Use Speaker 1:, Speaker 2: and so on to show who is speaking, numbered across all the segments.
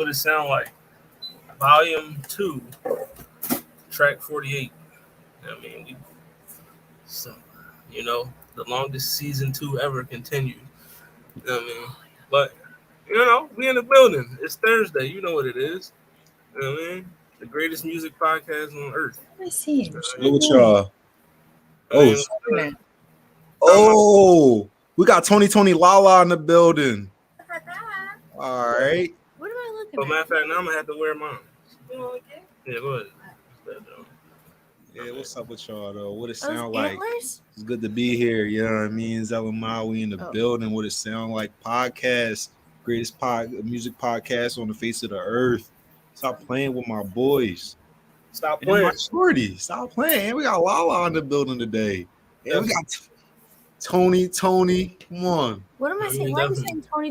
Speaker 1: What It Sound Like, Volume 2, Track 48. I mean, so, the longest season 2 ever continued. You know what I mean? But, we in the building. It's Thursday. You know what it is. You know what I mean? The greatest music podcast on earth.
Speaker 2: I see.
Speaker 3: What with y'all? We got Tony Lala in the building. All right.
Speaker 2: What am I looking
Speaker 1: But
Speaker 2: at?
Speaker 1: matter of fact, now I'm gonna have to wear mine.
Speaker 4: You want to get?
Speaker 1: Yeah, go ahead.
Speaker 3: Yeah, what's up with y'all though? What it
Speaker 2: Those
Speaker 3: sound like?
Speaker 2: antlers?
Speaker 3: It's good to be here. You know what I mean? Zelma, we in the building. What it sound like? Podcast, greatest music podcast on the face of the earth. Stop playing with my boys.
Speaker 1: Stop
Speaker 3: And
Speaker 1: playing.
Speaker 3: my shorty. Stop playing. And we got Lala in the building today. And we got Tony. Come on.
Speaker 2: What am I saying? Why are you saying Tony?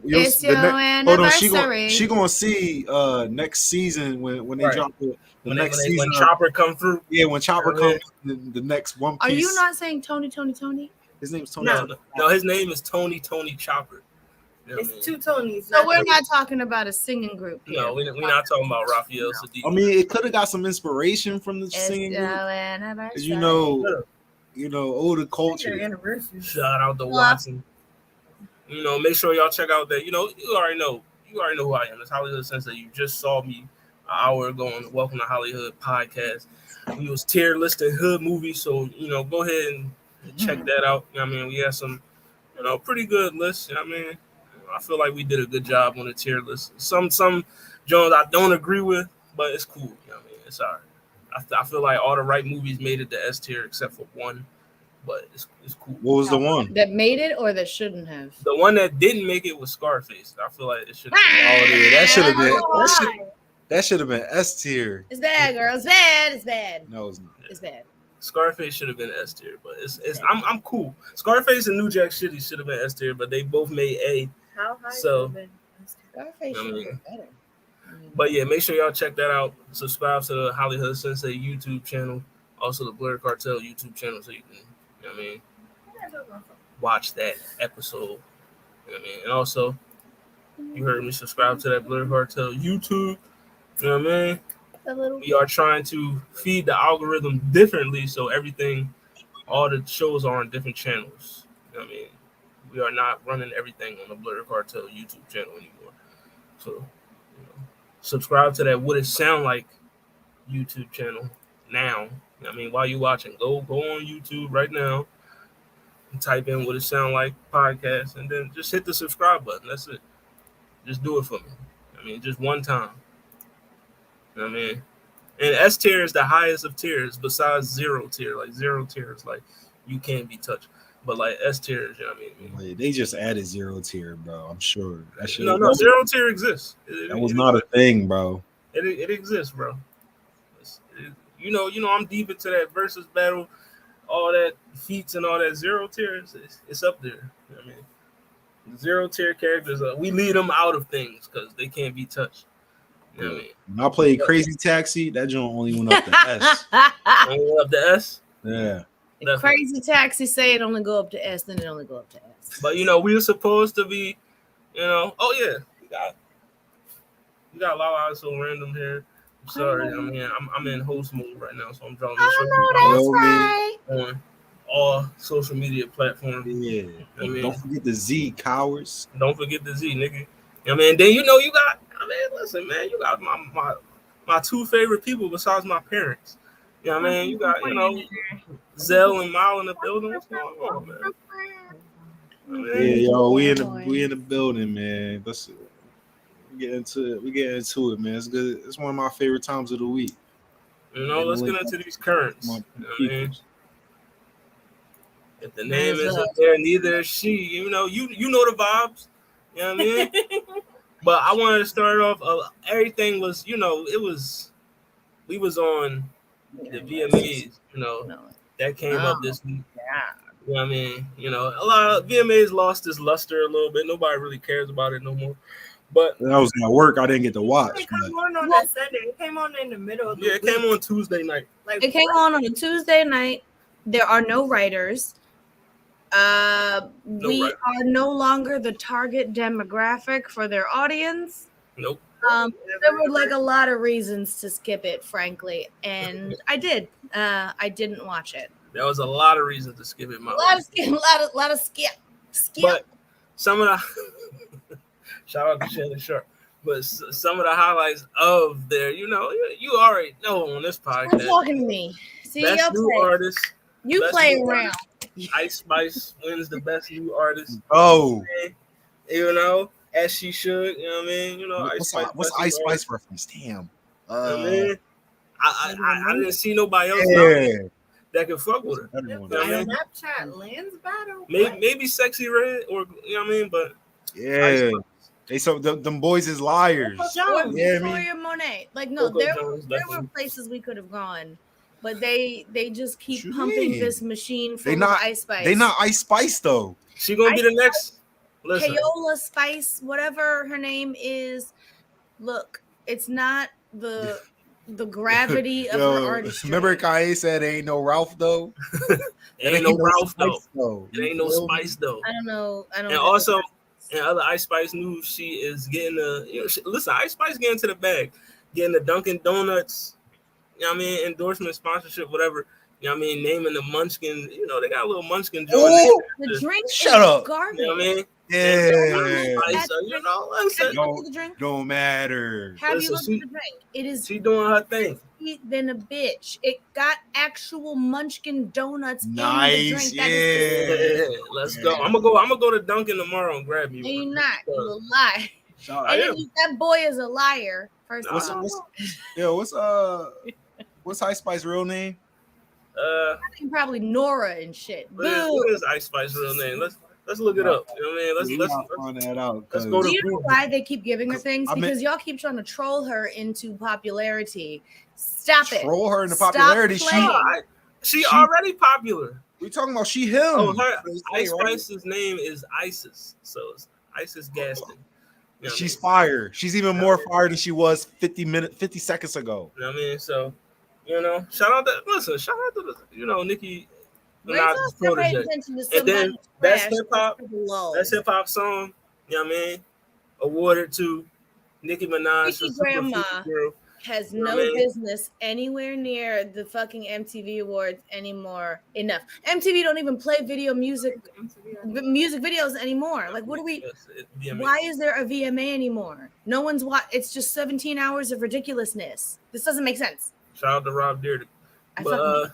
Speaker 4: It's your anniversary.
Speaker 3: She gonna see next season when they drop the next season.
Speaker 1: When Chopper come through.
Speaker 3: Yeah, when Chopper comes, the next One Piece.
Speaker 2: Are you not saying Tony?
Speaker 3: His name's Tony.
Speaker 1: No, his name is Tony Chopper. You know
Speaker 4: It's two Tonys.
Speaker 2: So we're not talking about a singing group.
Speaker 1: No, we're not talking about Raphael Sadiq.
Speaker 3: I mean, it could have got some inspiration from the singing group. Because you know, older culture.
Speaker 1: Shout out to Watson. Make sure y'all check out that. You already know who I am. It's Hollywood Sensei. You just saw me an hour ago on the Welcome to Hollywood podcast. We was tier listing hood movies, so go ahead and check that out. You know what I mean, we had some, pretty good lists. You know what I mean, I feel like we did a good job on the tier list. Some Jones I don't agree with, but it's cool. You know what I mean, it's all right. I feel like all the right movies made it to S tier except for one. But it's cool.
Speaker 3: What was the one
Speaker 2: that made it or that shouldn't have?
Speaker 1: The one that didn't make it was Scarface. I feel like it should.
Speaker 3: That should have been. That should have been S tier.
Speaker 2: It's bad, girl. It's bad.
Speaker 3: No, it's not.
Speaker 2: It's bad.
Speaker 1: Scarface should have been S tier, but it's. I'm cool. Scarface and New Jack City should have been S tier, but they both made A.
Speaker 4: How high?
Speaker 1: So
Speaker 2: Scarface should have been better.
Speaker 1: But yeah, make sure y'all check that out. Subscribe to the Hollywood Sensei YouTube channel, also the Blur Cartel YouTube channel, so you can. You know what I mean? Watch that episode. You know what I mean? And also, you heard me subscribe to that Blur Cartel YouTube. You know what I mean? We are trying to feed the algorithm differently, so all the shows are on different channels. You know what I mean? We are not running everything on the Blur Cartel YouTube channel anymore. So, subscribe to that What It Sound Like YouTube channel now. I mean, while you watching, go on YouTube right now and type in What It Sound Like podcast, and then just hit the subscribe button. That's it. Just do it for me. I mean, just one time. You know what I mean? And S tier is the highest of tiers besides 0 tier. Like 0 tier is like you can't be touched. But like S tier is, you know what I mean?
Speaker 3: They just added 0 tier, bro. I'm sure.
Speaker 1: No, 0 tier exists.
Speaker 3: That was not a thing, bro.
Speaker 1: It exists, bro. I'm deep into that versus battle, all that feats and all that 0 tier. It's up there. You know what I mean? 0 tier characters, we lead them out of things because they can't be touched. You know what I mean?
Speaker 3: When I played Crazy Taxi, that joint only went up to S.
Speaker 1: Only went up to S?
Speaker 3: Yeah.
Speaker 2: If Crazy Taxi say it only go up to S, then it only go up to S.
Speaker 1: But we were supposed to be, we got a lot of so random here. I'm sorry, I mean I'm in host mode right now, so I'm drawing
Speaker 2: that's right.
Speaker 1: on all social media platforms.
Speaker 3: Yeah. Don't forget the Z, cowards.
Speaker 1: Don't forget the Z, nigga. I mean, then you got. I mean, listen, man, you got my two favorite people besides my parents. You know what I mean? You got Zell and Mal in the building. What's going on, man? I mean,
Speaker 3: Yeah, yo, we in the building, man. We get into it, man. It's good. It's one of my favorite times of the week.
Speaker 1: Let's get into these currents. You know what I mean? If the name isn't there, neither is she. You know the vibes. You know what I mean? But I wanted to start off. Everything was, we was on the VMAs. That came up this week.
Speaker 2: Yeah.
Speaker 1: You know what I mean? A lot of VMAs lost its luster a little bit. Nobody really cares about it no more. But
Speaker 3: I was at work. I didn't get to watch.
Speaker 4: It came on that Sunday. It came on in the middle of the week.
Speaker 1: It came on Tuesday night.
Speaker 2: It came on a Tuesday night. There are no writers. We
Speaker 1: right.
Speaker 2: are no longer the target demographic for their audience.
Speaker 1: Nope.
Speaker 2: There were like a lot of reasons to skip it, frankly, and I did. I didn't watch it.
Speaker 1: There was a lot of reasons to skip it, my
Speaker 2: A lot of skip.
Speaker 1: But some of the shout out to Shannon Sharp. But some of the highlights of their, you already know on this podcast.
Speaker 2: Stop talking to me. See,
Speaker 1: best new artist.
Speaker 2: You play around.
Speaker 1: Ice Spice wins the best new artist.
Speaker 3: Oh,
Speaker 1: as she should. You know what I mean?
Speaker 3: What's Ice Spice reference? Damn.
Speaker 1: I didn't see nobody else that could fuck with her.
Speaker 4: Snapchat Lens battle.
Speaker 1: Maybe Sexy Red or but
Speaker 3: yeah. Them boys is liars.
Speaker 2: Victoria Monet. Like no, there were places we could have gone, but they just keep pumping this machine full of Ice Spice.
Speaker 3: They not Ice Spice though.
Speaker 1: She gonna be the next.
Speaker 2: Paola Spice, whatever her name is. Look, it's not the gravity of her artistry.
Speaker 3: Remember Kanye said ain't no Ralph though?
Speaker 1: Ain't no Ralph though. It ain't no Spice though.
Speaker 2: I don't know.
Speaker 1: And also in other Ice Spice news, she is getting listen, Ice Spice getting to the bag, getting the Dunkin' Donuts, endorsement, sponsorship, whatever. Naming the Munchkin, they got a little Munchkin joint.
Speaker 2: The drink
Speaker 3: Shut up.
Speaker 2: Garbage.
Speaker 1: You know what I mean?
Speaker 3: Yeah. Don't matter.
Speaker 2: Have you looked at the drink? It is.
Speaker 1: She doing her thing.
Speaker 2: Than a bitch. It got actual Munchkin donuts
Speaker 3: nice.
Speaker 2: in the drink.
Speaker 1: Yeah. Let's go. I'm gonna go to Dunkin' tomorrow and grab you.
Speaker 2: No, you're not. You will lie. That boy is a liar. First of all.
Speaker 3: What's Ice Spice's real name?
Speaker 2: Probably Nora and shit.
Speaker 1: What is Ice Spice's real name? Let's look it up. You know what I mean? Let's
Speaker 3: find that out.
Speaker 1: Let's go to.
Speaker 2: Do you know why they keep giving her things? Because y'all keep trying to troll her into popularity. Stop it.
Speaker 3: Troll her into popularity.
Speaker 1: She already popular.
Speaker 3: We talking about him.
Speaker 1: Oh, her Ice Spice's name is Isis. So it's Isis Gaston.
Speaker 3: She's fire. She's even more fire than she was 50 seconds ago.
Speaker 1: You know what I mean? So, shout out to Nicki Minaj's protege. And then that's hip hop song, you know what I mean? Awarded to Nicki Minaj.
Speaker 2: Nicki grandma has no business anywhere near the fucking MTV Awards anymore. Enough. MTV don't even play music videos anymore. Like, what do we? Why is there a VMA anymore? No one's It's just 17 hours of ridiculousness. This doesn't make sense.
Speaker 1: Shout out to Rob Dyrdek. But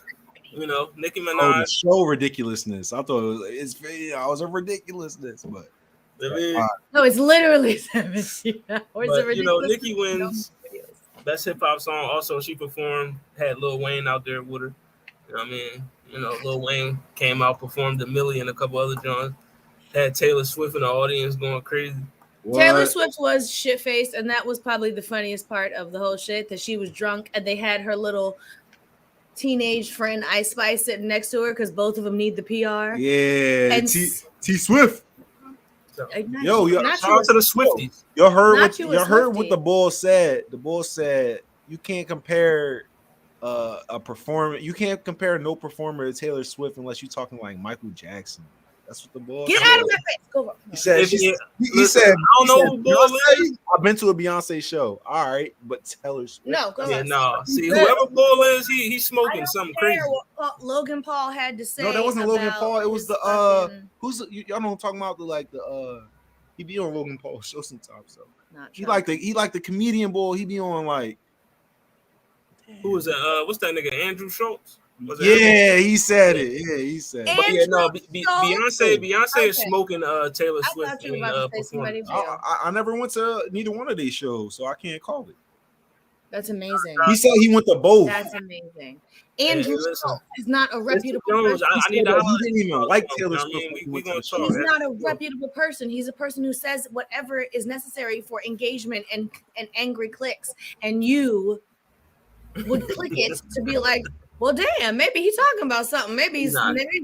Speaker 1: Nicki Minaj.
Speaker 3: The show ridiculousness. I thought it was a ridiculousness, but
Speaker 2: no, it's literally 17 hours of ridiculousness.
Speaker 1: Nicki wins. Best hip hop song. Also, she had Lil Wayne out there with her. You know what I mean? Lil Wayne came out, performed a million, a couple other Johns. Had Taylor Swift in the audience going crazy.
Speaker 2: What? Taylor Swift was shit-faced, and that was probably the funniest part of the whole shit, that she was drunk and they had her little teenage friend Ice Spice sitting next to her because both of them need the PR.
Speaker 3: Yeah, and T Swift. Yo,
Speaker 1: shout out to the Swifties.
Speaker 3: Y'all heard what the bull said. The bull said you can't compare a performer. You can't compare no performer to Taylor Swift unless you're talking like Michael Jackson. That's what the bull
Speaker 2: said. Get out of my face. Go on.
Speaker 3: He said. He said. I don't know who bull is. I've been to a Beyonce show. All right, but Taylor Swift.
Speaker 2: No, go on.
Speaker 1: No. See, whoever bull is, he's smoking something crazy.
Speaker 2: What Logan Paul had to say.
Speaker 3: No, that wasn't Logan Paul. It was the y'all know what I'm talking about, he be on Logan Paul's show sometimes. So he like the comedian bull. He be on like.
Speaker 1: Who was that? What's that nigga? Andrew Schultz.
Speaker 3: Yeah, he said it. Yeah, he said it.
Speaker 1: But yeah, no, Beyonce is smoking Taylor Swift.
Speaker 3: I never went to neither one of these shows, so I can't call it.
Speaker 2: That's amazing.
Speaker 3: He said he went to both.
Speaker 2: That's amazing. Andrew Schultz is not a reputable person.
Speaker 3: He didn't even like Taylor Swift.
Speaker 2: He's not a reputable person. He's a person who says whatever is necessary for engagement and angry clicks. And you would click it to be like, well, damn, maybe he's talking about something. Maybe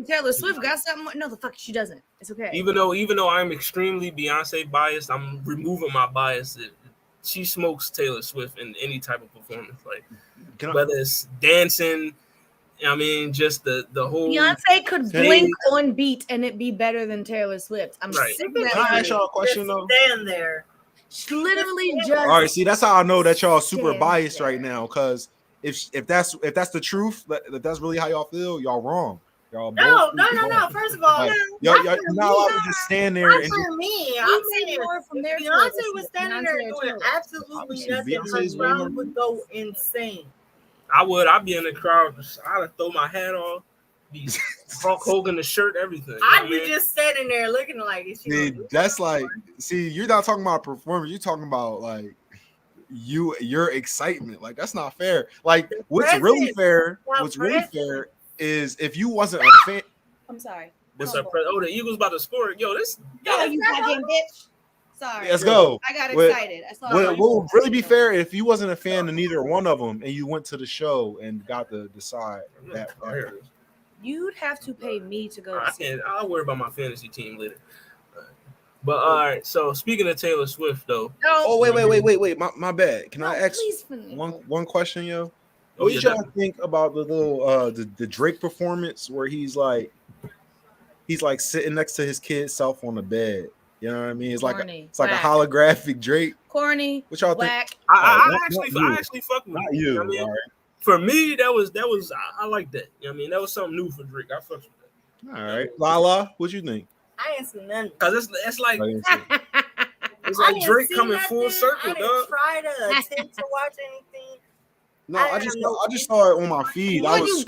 Speaker 2: Taylor Swift got something. No, the fuck, she doesn't. It's okay.
Speaker 1: Even though I'm extremely Beyonce biased, I'm removing my bias. She smokes Taylor Swift in any type of performance, like whether it's dancing, I mean, just the whole
Speaker 2: Beyonce could blink on beat and it be better than Taylor Swift. I'm
Speaker 1: right.
Speaker 2: sick of
Speaker 3: Can
Speaker 2: that.
Speaker 3: I ask y'all a question though?
Speaker 4: Stand there.
Speaker 2: She literally just.
Speaker 3: All right, see, that's how I know that y'all super
Speaker 2: stand
Speaker 3: biased
Speaker 2: there.
Speaker 3: right now. Because if that's the truth, that that's really how y'all feel, y'all wrong. Y'all
Speaker 4: No.
Speaker 3: both-
Speaker 4: First of all,
Speaker 3: Like,
Speaker 4: not
Speaker 3: y'all
Speaker 4: for
Speaker 3: not allowed to
Speaker 4: me.
Speaker 3: just stand there
Speaker 4: Not
Speaker 3: and
Speaker 4: for me. I'm
Speaker 2: We made
Speaker 4: saying
Speaker 2: more from
Speaker 4: if
Speaker 2: their
Speaker 4: Beyonce
Speaker 2: choice
Speaker 4: was
Speaker 2: than
Speaker 4: standing there
Speaker 2: Beyonce or
Speaker 4: doing
Speaker 2: Taylor.
Speaker 4: absolutely
Speaker 3: Obviously,
Speaker 4: nothing,
Speaker 3: Beyonce's
Speaker 4: her
Speaker 3: way more-
Speaker 4: crowd would go insane.
Speaker 1: I'd be in the crowd. I'd throw my hat off, be Hulk Hogan the shirt, everything.
Speaker 4: I'd be just standing there looking like, is she
Speaker 3: See,
Speaker 4: gonna do
Speaker 3: that's
Speaker 4: something?
Speaker 3: like, see, you're not talking about performance. You're talking about like your excitement. Like that's not fair. Like what's really fair? What's really fair is if you wasn't a fan.
Speaker 2: I'm sorry.
Speaker 1: What's up, oh, the Eagles about to score. Yo, this.
Speaker 2: Yo, you fucking bitch. Sorry.
Speaker 3: Let's go.
Speaker 2: I got excited. I saw
Speaker 3: what would really be fair if you wasn't a fan of neither one of them and you went to the show and got to decide that.
Speaker 2: You'd have to pay me to go.
Speaker 1: I can't. I'll worry about my fantasy team later. But all right. So speaking of Taylor Swift, though.
Speaker 3: Oh wait. My bad. Can I ask
Speaker 2: please
Speaker 3: one question, yo?
Speaker 1: Oh,
Speaker 3: What did y'all think about the little the Drake performance where he's like sitting next to his kid's self on the bed? You know what I mean? It's
Speaker 2: Corny,
Speaker 3: like a holographic Drake.
Speaker 2: Corny.
Speaker 3: What y'all
Speaker 2: whack.
Speaker 3: think?
Speaker 1: I actually fuck with
Speaker 3: not
Speaker 1: it.
Speaker 3: you.
Speaker 1: I mean,
Speaker 3: all right.
Speaker 1: For me, that was I like that. You know what I mean, that was something new for Drake. I fuck with that.
Speaker 3: All right, Lala, what you think?
Speaker 4: I ain't seen nothing.
Speaker 1: Cause it's like it's
Speaker 4: I
Speaker 1: like
Speaker 4: didn't
Speaker 1: Drake
Speaker 4: see
Speaker 1: coming
Speaker 4: nothing.
Speaker 1: full circle,
Speaker 4: I didn't
Speaker 1: dog.
Speaker 4: try to attempt to watch anything.
Speaker 3: No, I just saw it on my feed. I was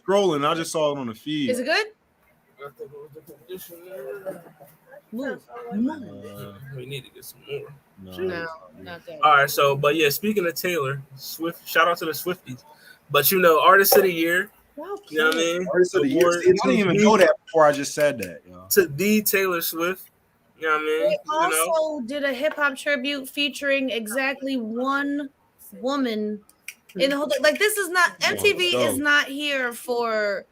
Speaker 3: scrolling. I just saw it on the feed.
Speaker 2: Is it good?
Speaker 1: We need to get some more.
Speaker 2: No, not that.
Speaker 1: All right, so but yeah, speaking of Taylor Swift, shout out to the Swifties. But you know, Artist of the Year. You know what I mean?
Speaker 3: Artist of the Year. See, I didn't even know that before I just said that. Yo.
Speaker 1: To the Taylor Swift. You know what I mean?
Speaker 2: They also did a hip hop tribute featuring exactly one woman in the whole thing. Like this is not MTV is not here for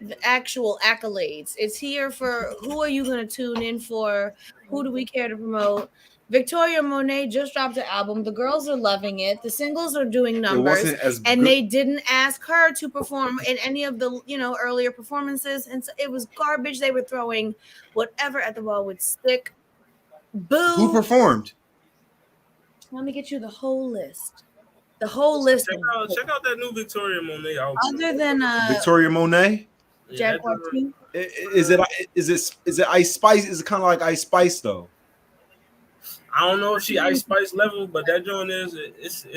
Speaker 2: the actual accolades. It's here for who are you going to tune in for? Who do we care to promote? Victoria Monet just dropped an album. The girls are loving it. The singles are doing numbers, and they didn't ask her to perform in any of the earlier performances, and so it was garbage. They were throwing whatever at the wall would stick. Boo.
Speaker 3: Who performed?
Speaker 2: Let me get you the whole list. The whole list.
Speaker 1: Check out that new Victoria Monet album.
Speaker 2: Other than
Speaker 3: Victoria Monet.
Speaker 2: Jack Martin.
Speaker 3: Is it Ice Spice? Is it kind of like Ice Spice though?
Speaker 1: I don't know if she Ice Spice level, but that joint is it's you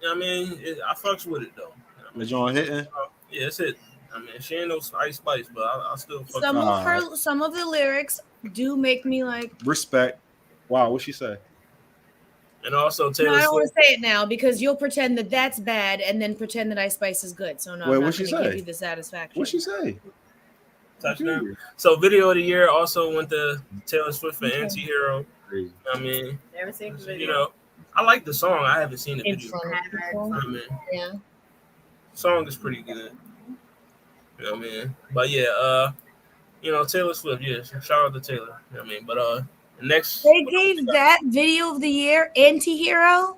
Speaker 1: know what I mean, I fucks with it though.
Speaker 3: The joint hitting?
Speaker 1: Yeah, it's it. I mean, she ain't no Ice Spice, but I still fuck
Speaker 2: some of the lyrics do make me like
Speaker 3: respect. Wow, what she say?
Speaker 1: And also Taylor
Speaker 2: I don't want to say it now because you'll pretend that that's bad and then pretend that Ice Spice is good. So no, I'm not going to give you the satisfaction.
Speaker 3: What'd she say?
Speaker 1: Touchdown. So video of the year also went to Taylor Swift for Anti-Hero. I mean,
Speaker 4: never seen the video.
Speaker 1: You know, I like the song. I haven't seen the video. I mean,
Speaker 2: yeah,
Speaker 1: song is pretty good. You know what I mean? But yeah, Taylor Swift. Yeah, shout out to Taylor. You know what I mean? But next,
Speaker 2: they gave that video of the year Anti-Hero.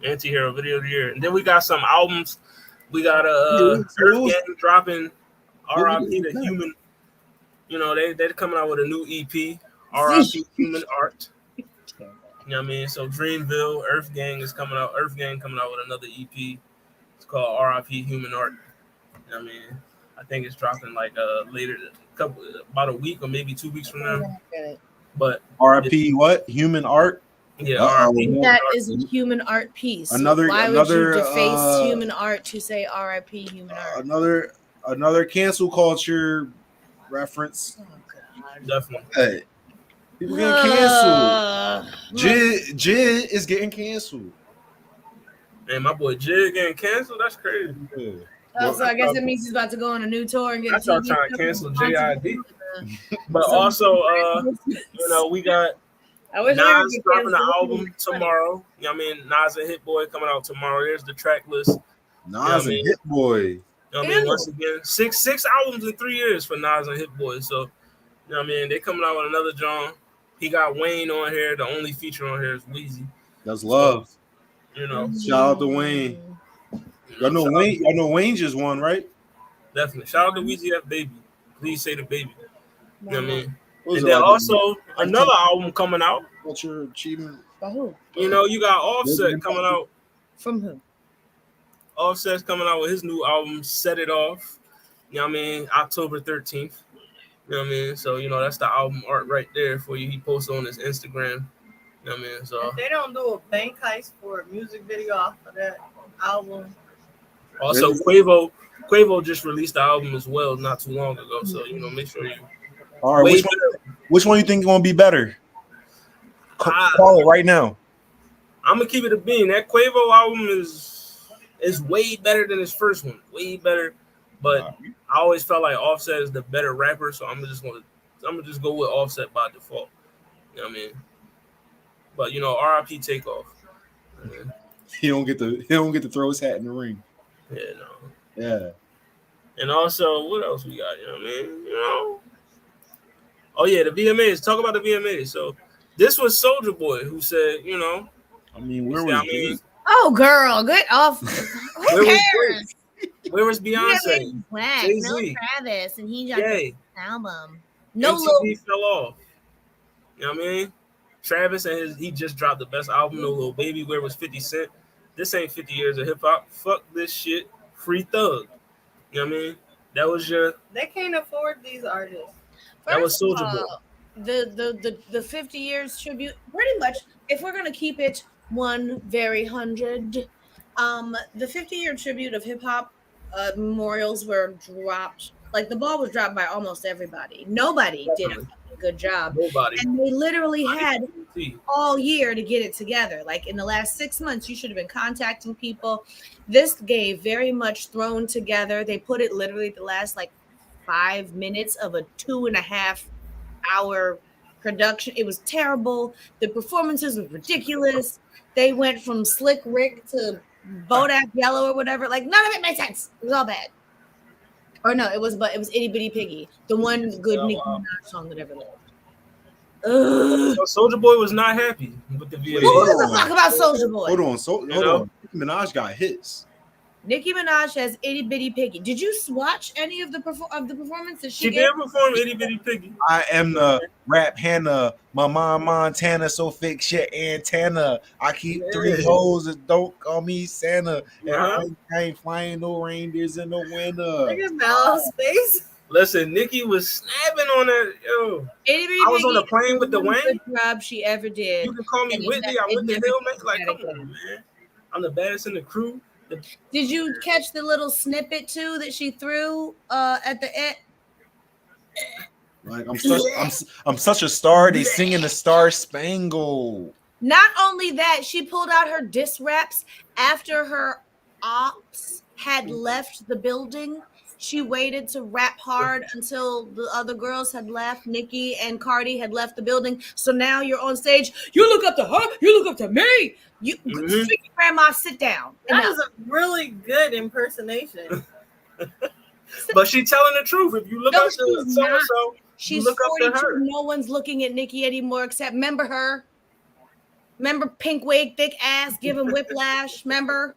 Speaker 1: Anti-Hero video of the year, and then we got some albums. We got Earth Gang dropping R.I.P. to Human. You know, they're coming out with a new EP. R.I.P. Human Art. You know what I mean? So Dreamville, Earth Gang is coming out. Earth Gang coming out with another EP. It's called R.I.P. Human Art. You know what I mean? I think it's dropping like later, about a week or maybe 2 weeks from now. But
Speaker 3: R.I.P. what? Human Art?
Speaker 1: Yeah, R.I.P.
Speaker 2: That is a human art piece. Why would you deface human art to say R.I.P. human art?
Speaker 3: Another cancel culture reference.
Speaker 2: Oh, God.
Speaker 1: Definitely.
Speaker 3: Hey. People getting canceled. Jid is getting canceled.
Speaker 1: Man, my boy Jid getting canceled? That's crazy.
Speaker 3: Yeah.
Speaker 2: Oh, so I guess it means he's about to go on a new tour and get
Speaker 1: That's y'all trying to cancel JID. But also, we got Nas dropping the album tomorrow. You know what I mean? Nas and Hit Boy coming out tomorrow. There's the track list.
Speaker 3: Nas and Hit Boy.
Speaker 1: You know what I mean? Once again, six albums in 3 years for Nas and Hit Boy. So, you know what I mean? They coming out with another John. He got Wayne on here. The only feature on here is Weezy.
Speaker 3: That's love.
Speaker 1: So, you know.
Speaker 3: Shout out to Wayne. Y'all know Wayne. Y'all know Wayne just won, right?
Speaker 1: Definitely. Shout out to Weezy F Baby. Please say the baby. You know what I mean?
Speaker 3: What was
Speaker 1: And
Speaker 3: it
Speaker 1: then
Speaker 3: like?
Speaker 1: also another album coming out.
Speaker 3: Culture achievement.
Speaker 2: By who?
Speaker 1: You know, you got Offset
Speaker 3: Logan.
Speaker 1: coming out.
Speaker 2: From who?
Speaker 1: Offset's coming out with his new album, Set It Off. You know what I mean? October 13th. You know what I mean? So, you know, that's the album art right there for you. He posted on his Instagram. You know what I mean? So
Speaker 4: If they don't do a bank heist for a music video off of that album.
Speaker 1: also Quavo just released the album as well not too long ago. So, you know, make sure you
Speaker 3: All right, which one you think is gonna be better? Call it right now.
Speaker 1: I'm gonna keep it a bean. That Quavo album is way better than his first one. Way better. But I always felt like Offset is the better rapper, so I'm gonna just go with Offset by default. You know what I mean? But you know, RIP Takeoff.
Speaker 3: He don't get to throw his hat in the ring.
Speaker 1: Yeah, no.
Speaker 3: Yeah.
Speaker 1: And also, what else we got? You know what I mean? You know. Oh yeah, the VMAs. Talk about the VMAs. So this was Soulja Boy who said, you know.
Speaker 3: I mean, where was Drake?
Speaker 2: Oh, girl, get off. Who cares?
Speaker 1: Where was Beyonce?
Speaker 2: Jay-Z. No Travis, and he dropped an album. No
Speaker 1: MTV fell off. You know what I mean? Travis and he just dropped the best album, No Lil Baby. Where was 50 Cent? This ain't 50 years of hip hop. Fuck this shit. Free Thug. You know what I mean? That was your.
Speaker 4: They can't afford these artists.
Speaker 1: That was Soulja Boy.
Speaker 2: The 50 years tribute, pretty much. If we're gonna keep it 100, the 50-year tribute of hip hop memorials were dropped. Like the ball was dropped by almost everybody. Nobody did a good job.
Speaker 1: Nobody.
Speaker 2: And they literally had all year to get it together. Like in the last 6 months, you should have been contacting people. This gave very much thrown together. They put it literally the last like 5 minutes of a 2.5 hour production. It was terrible. The performances were ridiculous. They went from Slick Rick to Bodak Yellow or whatever. Like none of it made sense. It was all bad. Or no, it was Itty Bitty Piggy, the one good Nicki Minaj song that ever lived.
Speaker 1: Soulja Boy was not happy with the VMAs.
Speaker 2: Who gives a fuck about Soulja Boy?
Speaker 3: Hold on. Nicki Minaj got hits.
Speaker 2: Nicki Minaj has Itty Bitty Piggy. Did you watch any of the performances
Speaker 1: she did perform Itty Bitty Piggy?
Speaker 3: I am the rap Hannah. My mom Montana, so fix shit antenna. I keep 3 hoes that don't call me Santa. And I ain't flying no reindeers in the winter.
Speaker 4: Look at Mal's face.
Speaker 1: Listen, Nicki was snapping on that. Yo, I was on the plane with the Wayne.
Speaker 2: Good job she ever did.
Speaker 1: You can call me Whitney. I'm with the hill, man. Like, come on, man. I'm the baddest in the crew.
Speaker 2: Did you catch the little snippet too that she threw at the end?
Speaker 3: Like I'm such a star. They singing the Star Spangled.
Speaker 2: Not only that, she pulled out her diss raps after her ops had left the building. She waited to rap hard until the other girls had left. Nicki and Cardi had left the building. So now you're on stage. You look up to her. You look up to me. You grandma, sit down.
Speaker 4: That was a really good impersonation.
Speaker 1: But she's telling the truth. If you look up to so-and-so,
Speaker 2: she's
Speaker 1: look
Speaker 2: 42.
Speaker 1: up to her.
Speaker 2: No one's looking at Nicki anymore except remember her. Remember pink wig, thick ass, giving whiplash. Remember?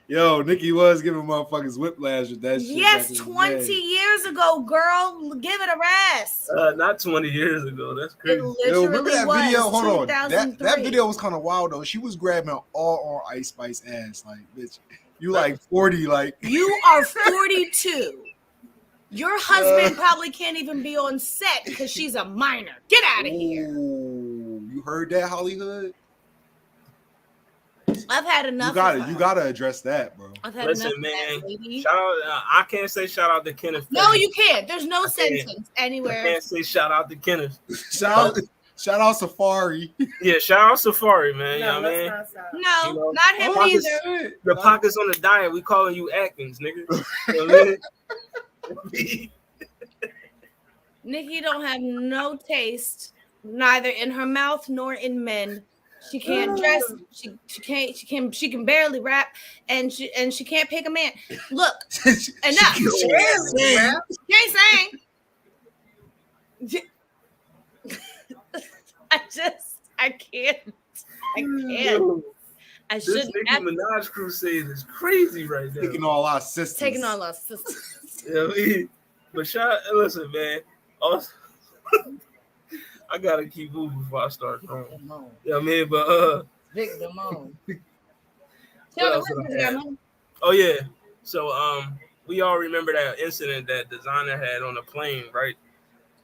Speaker 3: Yo, Nicki was giving motherfuckers whiplash with that shit.
Speaker 2: Yes, 20 years ago, girl. Give it a rest.
Speaker 1: Not 20 years ago. That's crazy.
Speaker 2: Yo,
Speaker 3: remember that video? Hold on. That video was kind of wild, though. She was grabbing all on Ice Spice ass. Like, bitch, you like 40. Like,
Speaker 2: you are 42. Your husband probably can't even be on set because she's a minor. Get out of here.
Speaker 3: You heard that, Hollywood?
Speaker 2: I've had enough.
Speaker 3: You gotta address that, bro.
Speaker 2: I've had
Speaker 1: Listen,
Speaker 2: enough
Speaker 1: man.
Speaker 2: Of that,
Speaker 1: shout out. I can't say shout out to Kenneth.
Speaker 2: No, you can't. There's no sentence anywhere.
Speaker 1: I can't say shout out to Kenneth.
Speaker 3: Shout out Safari.
Speaker 1: Yeah, shout out Safari, man.
Speaker 4: No,
Speaker 1: you know what I
Speaker 2: mean? No, not him either.
Speaker 1: The pockets on the diet. We calling you Atkins, nigga. You know what I mean?
Speaker 2: Nicki don't have no taste, neither in her mouth nor in men. She can't dress. She can barely rap, and she can't pick a man. Look, enough. She can't sing. I can't. I
Speaker 1: This
Speaker 2: shouldn't.
Speaker 1: Nicki Minaj crusade is crazy right now.
Speaker 3: Taking all our sisters.
Speaker 2: Taking all our sisters.
Speaker 1: Yeah, but listen, man. Also, I gotta keep moving before I start crying. You know what I mean? But
Speaker 2: Big Damone.
Speaker 1: Oh yeah. So we all remember that incident that Designer had on the plane, right?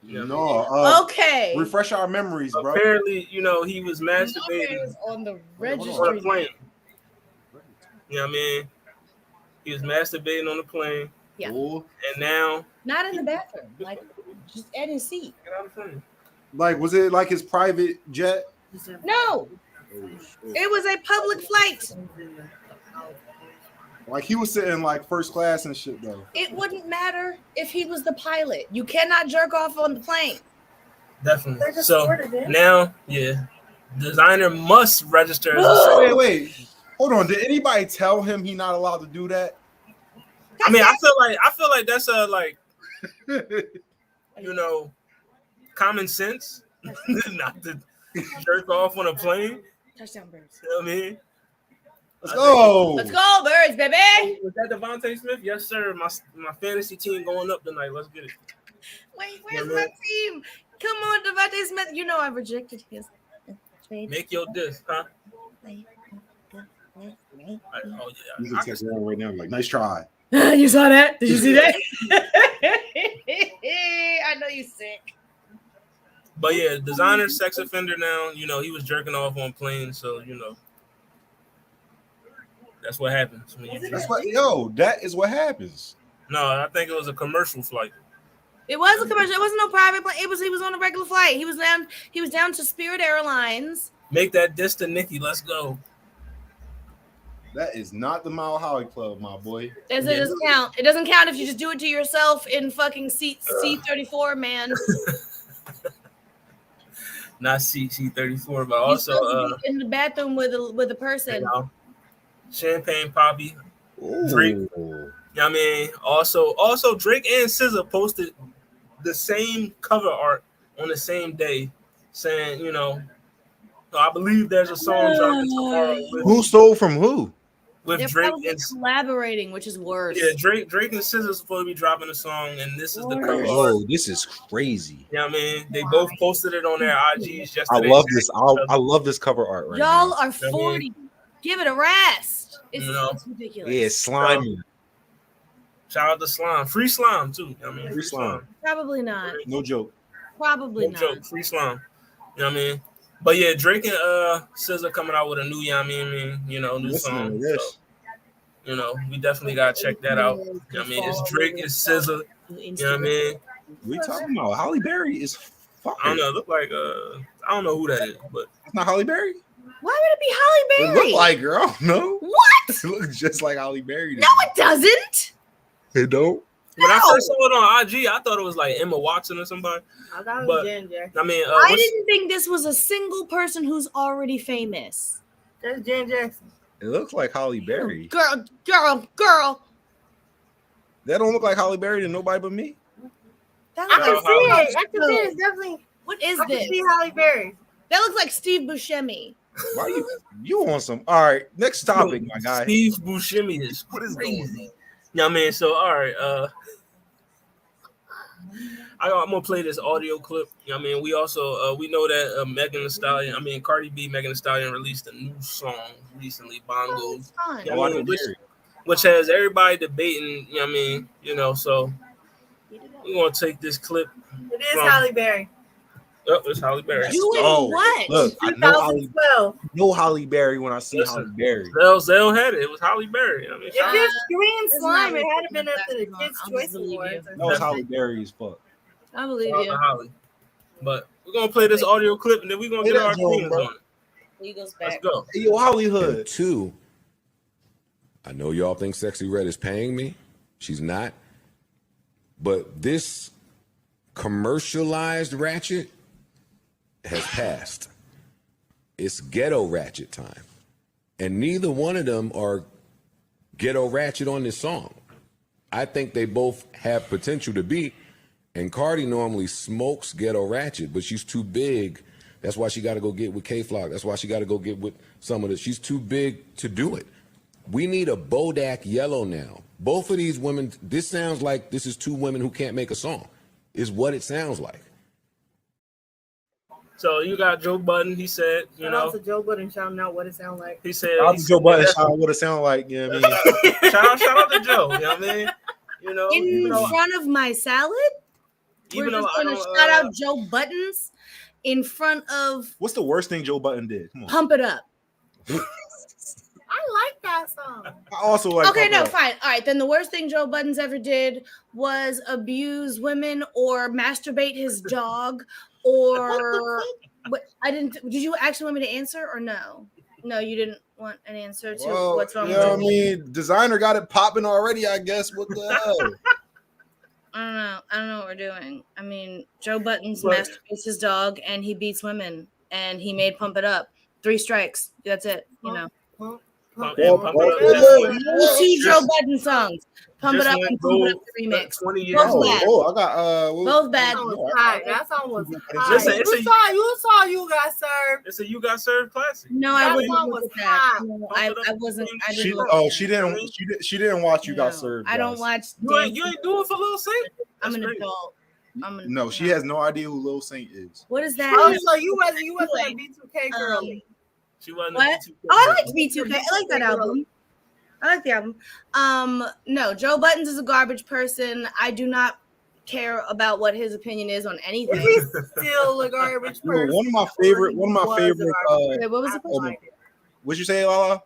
Speaker 3: You know,
Speaker 2: okay.
Speaker 3: Refresh our memories, bro.
Speaker 1: Apparently, he was masturbating
Speaker 2: on the registry
Speaker 1: on a plane. You know what I mean? He was masturbating on the plane.
Speaker 2: Yeah.
Speaker 3: Ooh.
Speaker 1: And now
Speaker 2: not in the bathroom, like just at his seat.
Speaker 1: Get out of the plane.
Speaker 3: Like, was it like his private jet?
Speaker 2: No. It was a public flight.
Speaker 3: Like he was sitting like first class and shit though.
Speaker 2: It wouldn't matter if he was the pilot. You cannot jerk off on the plane.
Speaker 1: Definitely. So now, yeah, Designer must register as a
Speaker 3: Wait. Hold on. Did anybody tell him he's not allowed to do that?
Speaker 1: I mean, I feel like that's common sense not to jerk off on a plane.
Speaker 2: Touchdown birds.
Speaker 1: You know what I mean?
Speaker 3: Let's go.
Speaker 2: Let's go, birds, baby.
Speaker 1: Was that Devontae Smith? Yes, sir. My fantasy team going up tonight. Let's get it.
Speaker 2: Wait, where's my team? Come on, Devontae Smith. You know I rejected his trade.
Speaker 1: Make your diss, huh?
Speaker 3: Oh yeah. He's right now. Like, nice try.
Speaker 2: You saw that? Did you see that? I know you sick.
Speaker 1: But yeah, Designer sex offender now. He was jerking off on planes, so that's what happens.
Speaker 3: That is what happens.
Speaker 1: No, I think it was a commercial flight.
Speaker 2: It was a commercial. It wasn't no private plane. He was on a regular flight. He was down to Spirit Airlines.
Speaker 1: Make that diss to Nikki. Let's go.
Speaker 3: That is not the Mile High Club, my boy.
Speaker 2: It doesn't count. It doesn't count if you just do it to yourself in fucking seat C-34, man.
Speaker 1: Not C-34, but also
Speaker 2: in the bathroom with a person.
Speaker 1: Champagne Poppy.
Speaker 3: Drake.
Speaker 1: You know what I mean? Also Drake and SZA posted the same cover art on the same day, saying, I believe there's a song dropping tomorrow.
Speaker 3: Who stole from who?
Speaker 1: With
Speaker 2: They're
Speaker 1: Drake
Speaker 2: and collaborating, which is worse.
Speaker 1: Yeah, Drake and SZA are supposed to be dropping a song, and this is the cover.
Speaker 3: Oh, this is crazy.
Speaker 1: Yeah, They both posted it on their IGs yesterday.
Speaker 3: I love this. I love this cover art right
Speaker 2: Y'all
Speaker 3: now.
Speaker 2: are 40. Give it a rest. It's ridiculous.
Speaker 3: Yeah, slimy.
Speaker 1: Shout out to Slime. Free Slime too.
Speaker 3: Free Slime.
Speaker 2: Probably not.
Speaker 3: No joke.
Speaker 2: Probably
Speaker 1: not. Joke. Free Slime. You know what I mean? But yeah, Drake and SZA coming out with a new, new song. So, we definitely gotta check that out. You know what I mean? It's Drake, it's SZA. You know what I mean?
Speaker 3: We talking about Halle Berry is fire.
Speaker 1: I don't know. It look like I don't know who that is, but
Speaker 3: it's not Halle Berry.
Speaker 2: Why would it be Halle Berry?
Speaker 3: It look like her. I don't know.
Speaker 2: What?
Speaker 3: It looks just like Halle Berry.
Speaker 2: No, it doesn't.
Speaker 3: It don't.
Speaker 1: When I first saw it on IG, I thought it was like Emma Watson or somebody.
Speaker 4: I thought it was Jan Jackson.
Speaker 1: I mean,
Speaker 2: I didn't think this was a single person who's already famous.
Speaker 4: That's Jan Jackson.
Speaker 3: It looks like Halle Berry.
Speaker 2: Girl.
Speaker 3: That don't look like Halle Berry to nobody but me.
Speaker 4: I can see it. I can see it. It's definitely.
Speaker 2: What is
Speaker 4: I
Speaker 2: this?
Speaker 4: can see Halle Berry.
Speaker 2: That looks like Steve Buscemi.
Speaker 3: Why you want some? All right, next topic, my guy.
Speaker 1: Steve Buscemi is crazy. You know what I mean? So, all right, I'm gonna play this audio clip. You know what I mean? We also we know that Megan Thee Stallion, Cardi B, Megan Thee Stallion released a new song recently, Bongos. You know what I mean? Which has everybody debating, you know what I mean? So we're gonna take this clip.
Speaker 4: It is Halle Berry.
Speaker 1: Oh, it's Halle Berry.
Speaker 2: What?
Speaker 3: Look, I know Halle Berry when I see Halle Berry.
Speaker 1: Zell had it. It was Halle Berry.
Speaker 4: If it's green slime, it had been up to the Kids' Choice Awards.
Speaker 3: That was Halle Berry as fuck.
Speaker 2: I believe you.
Speaker 1: Holly. But we're gonna play this audio clip and then we're gonna get our opinions on it.
Speaker 2: He goes back.
Speaker 1: Let's go.
Speaker 3: Hey, yo, Hollywood.
Speaker 5: 2, I know y'all think Sexy Red is paying me. She's not. But this commercialized ratchet has passed. It's ghetto ratchet time. And neither one of them are ghetto ratchet on this song. I think they both have potential to be. And Cardi normally smokes ghetto ratchet, but she's too big That's why she got to go get with K-Flock. That's why she got to go get with some of the. She's too big to do it. We need a Bodak Yellow now. Both of these women, this sounds like this is two women who can't make a song, is what it sounds like.
Speaker 1: So you got Joe Budden. He said, you
Speaker 4: Shout
Speaker 1: know,
Speaker 4: out to Joe Budden shouting out what it sounds like.
Speaker 1: He said,
Speaker 3: Joe Budden, what it sound like. You know what I
Speaker 1: mean? shout out to Joe. You know what I mean? You know,
Speaker 2: in front of my salad. We're just gonna shout out Joe Buttons in front of.
Speaker 3: What's the worst thing Joe Budden did? Come on.
Speaker 2: Pump It Up.
Speaker 4: I like that song.
Speaker 3: I also like.
Speaker 2: Okay, no, fine. All right, then the worst thing Joe Buttons ever did was abuse women or masturbate his dog or. I didn't. Did you actually want me to answer or no? No, you didn't want an answer to what's wrong with it.
Speaker 3: I mean, designer got it popping already, I guess. What the hell?
Speaker 2: I don't know what we're doing. I mean, Joe Buttons masturbates his dog and he beats women and he made Pump It Up. 3 strikes. That's it. You know.
Speaker 1: Two
Speaker 2: Joe Budden songs. Pump It Up and Pump It Up remix.
Speaker 3: Both bad. I got
Speaker 2: both bad.
Speaker 4: That song was high. You saw You Got Served.
Speaker 1: It's a You Got Served classic.
Speaker 2: No, I wasn't look at that. No, I wasn't. I didn't.
Speaker 3: She didn't watch You Got Served.
Speaker 2: I don't watch.
Speaker 1: You ain't doing for Lil Saint.
Speaker 2: I'm an adult.
Speaker 3: No, she has no idea who Lil Saint is.
Speaker 2: What is that?
Speaker 4: Oh, so you wasn't a B2K girl.
Speaker 1: She wasn't.
Speaker 2: What? I like B2K. I like that album. I like the album. No, Joe Buttons is a garbage person. I do not care about what his opinion is on anything.
Speaker 4: He's still a garbage person.
Speaker 3: One of my favorite.
Speaker 2: Wait, what was the question?
Speaker 3: What'd you say, Lala?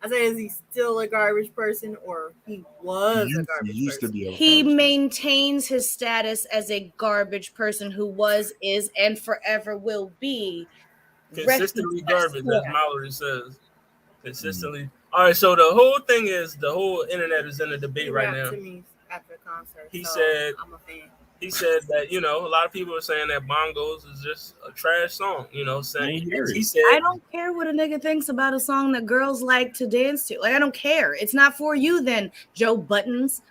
Speaker 4: I said, is he still a garbage person, or he was a garbage person?
Speaker 3: Used to be.
Speaker 2: He maintains his status as a garbage person who was, is, and forever will be.
Speaker 1: Consistently garbage, as Mallory says. Consistently. All right, so the whole thing is the whole internet is in a debate right now.
Speaker 4: To me after the concert,
Speaker 1: he said,
Speaker 4: I'm a fan.
Speaker 1: He said that, you know, a lot of people are saying that Bongos is just a trash song, you know, saying he said,
Speaker 2: I don't care what a nigga thinks about a song that girls like to dance to. Like, I don't care. It's not for you then, Joe Buttons.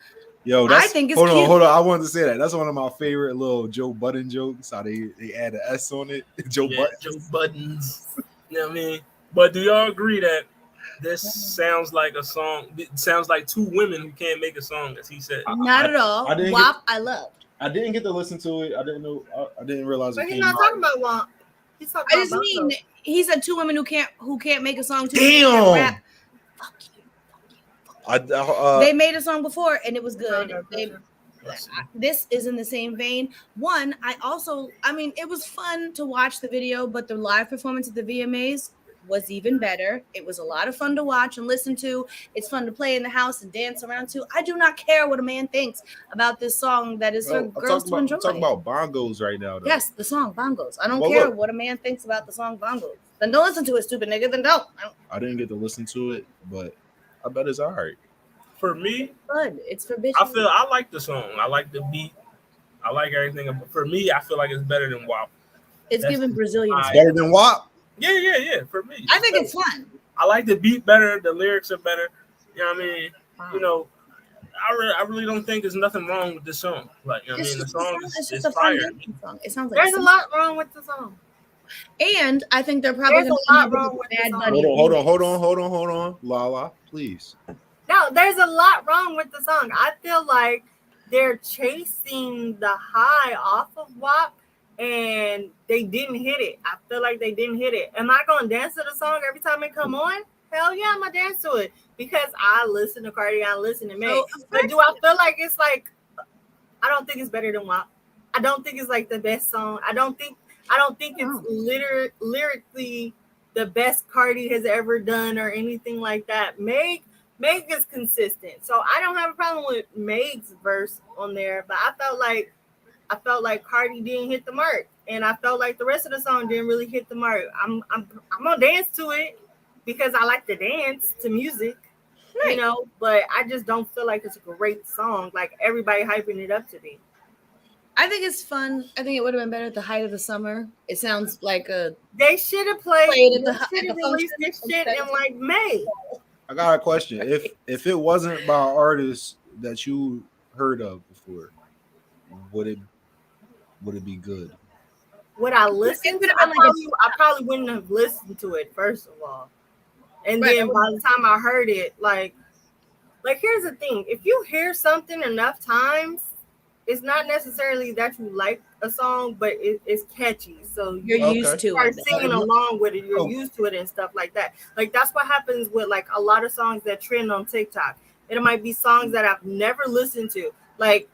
Speaker 3: Yo,
Speaker 2: I think it's
Speaker 3: hold
Speaker 2: cute.
Speaker 3: on. I wanted to say that. That's one of my favorite little Joe Budden jokes. How they add an S on it. Joe
Speaker 1: Buttons. You know what I mean? But do y'all agree that this sounds like a song? It sounds like two women who can't make a song, as he said.
Speaker 2: Not at all. WAP, I loved.
Speaker 3: I didn't get to listen to it. I didn't know. I didn't realize.
Speaker 4: But he's not talking about WAP. He's talking about.
Speaker 2: I just mean he said two women who can't make a song.
Speaker 3: Damn.
Speaker 2: Rap. Fuck you. They made a song before and it was good. This is in the same vein. One, I mean, it was fun to watch the video, but the live performance at the VMAs was even better. It was a lot of fun to watch and listen to. It's fun to play in the house and dance around to. I do not care what a man thinks about this song that is for girls to enjoy.
Speaker 3: I'm talking about Bongos right now, though.
Speaker 2: Yes, the song Bongos. I don't care what a man thinks about the song Bongos. Then don't listen to it, stupid nigga. Then don't.
Speaker 3: I didn't get to listen to it, but I bet it's all right.
Speaker 1: For me,
Speaker 2: it's for bitches.
Speaker 1: I like the song. I like the beat. I like everything. For me, I feel like it's better than WAP.
Speaker 2: It's giving Brazilian.
Speaker 3: It's better than WAP?
Speaker 1: Yeah. For me,
Speaker 2: I think it's fun.
Speaker 1: I like the beat better. The lyrics are better. You know what I mean?
Speaker 2: Wow.
Speaker 1: You know, I really don't think there's nothing wrong with this song. Like, you know what I mean? The song is fire.
Speaker 2: Song. It sounds like
Speaker 4: there's a lot wrong with the song.
Speaker 2: And I think they're probably
Speaker 4: going to be wrong with
Speaker 2: Bad
Speaker 4: the
Speaker 2: Bunny.
Speaker 3: Hold on. Lala, please.
Speaker 4: No, there's a lot wrong with the song. I feel like they're chasing the high off of WAP and they didn't hit it. I feel like they didn't hit it. Am I going to dance to the song every time it come on? Hell yeah, I'm going to dance to it because I listen to Cardi, I listen to Meg. But do I feel like it's like, I don't think it's better than WAP. I don't think it's like the best song. I don't think it's lyrically the best Cardi has ever done or anything like that. Meg is consistent, so I don't have a problem with Meg's verse on there. But I felt like Cardi didn't hit the mark, and I felt like the rest of the song didn't really hit the mark. I'm gonna dance to it because I like to dance to music, you know. But I just don't feel like it's a great song, like everybody hyping it up to be.
Speaker 2: I think it's fun. I think it would have been better at the height of the summer. It sounds like
Speaker 4: they should have played
Speaker 2: at
Speaker 4: the released this shit in like May.
Speaker 3: I got a question. If it wasn't by an artist that you heard of before, would it be good?
Speaker 4: would I listen to? I probably wouldn't have listened to it first of all, and then by the time I heard it, like here's the thing: if you hear something enough times, it's not necessarily that you like a song, but it's catchy. So
Speaker 2: you're used to
Speaker 4: start singing along with it. You're used to it and stuff like that. Like that's what happens with like a lot of songs that trend on TikTok. It might be songs that I've never listened to. Like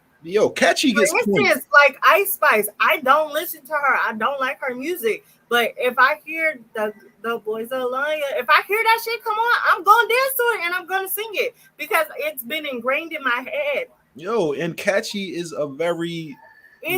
Speaker 3: catchy gets
Speaker 4: for instance, like Ice Spice. I don't listen to her. I don't like her music. But if I hear the boys are lying, if I hear that shit come on, I'm gonna dance to it and I'm gonna sing it because it's been ingrained in my head.
Speaker 3: And catchy is a very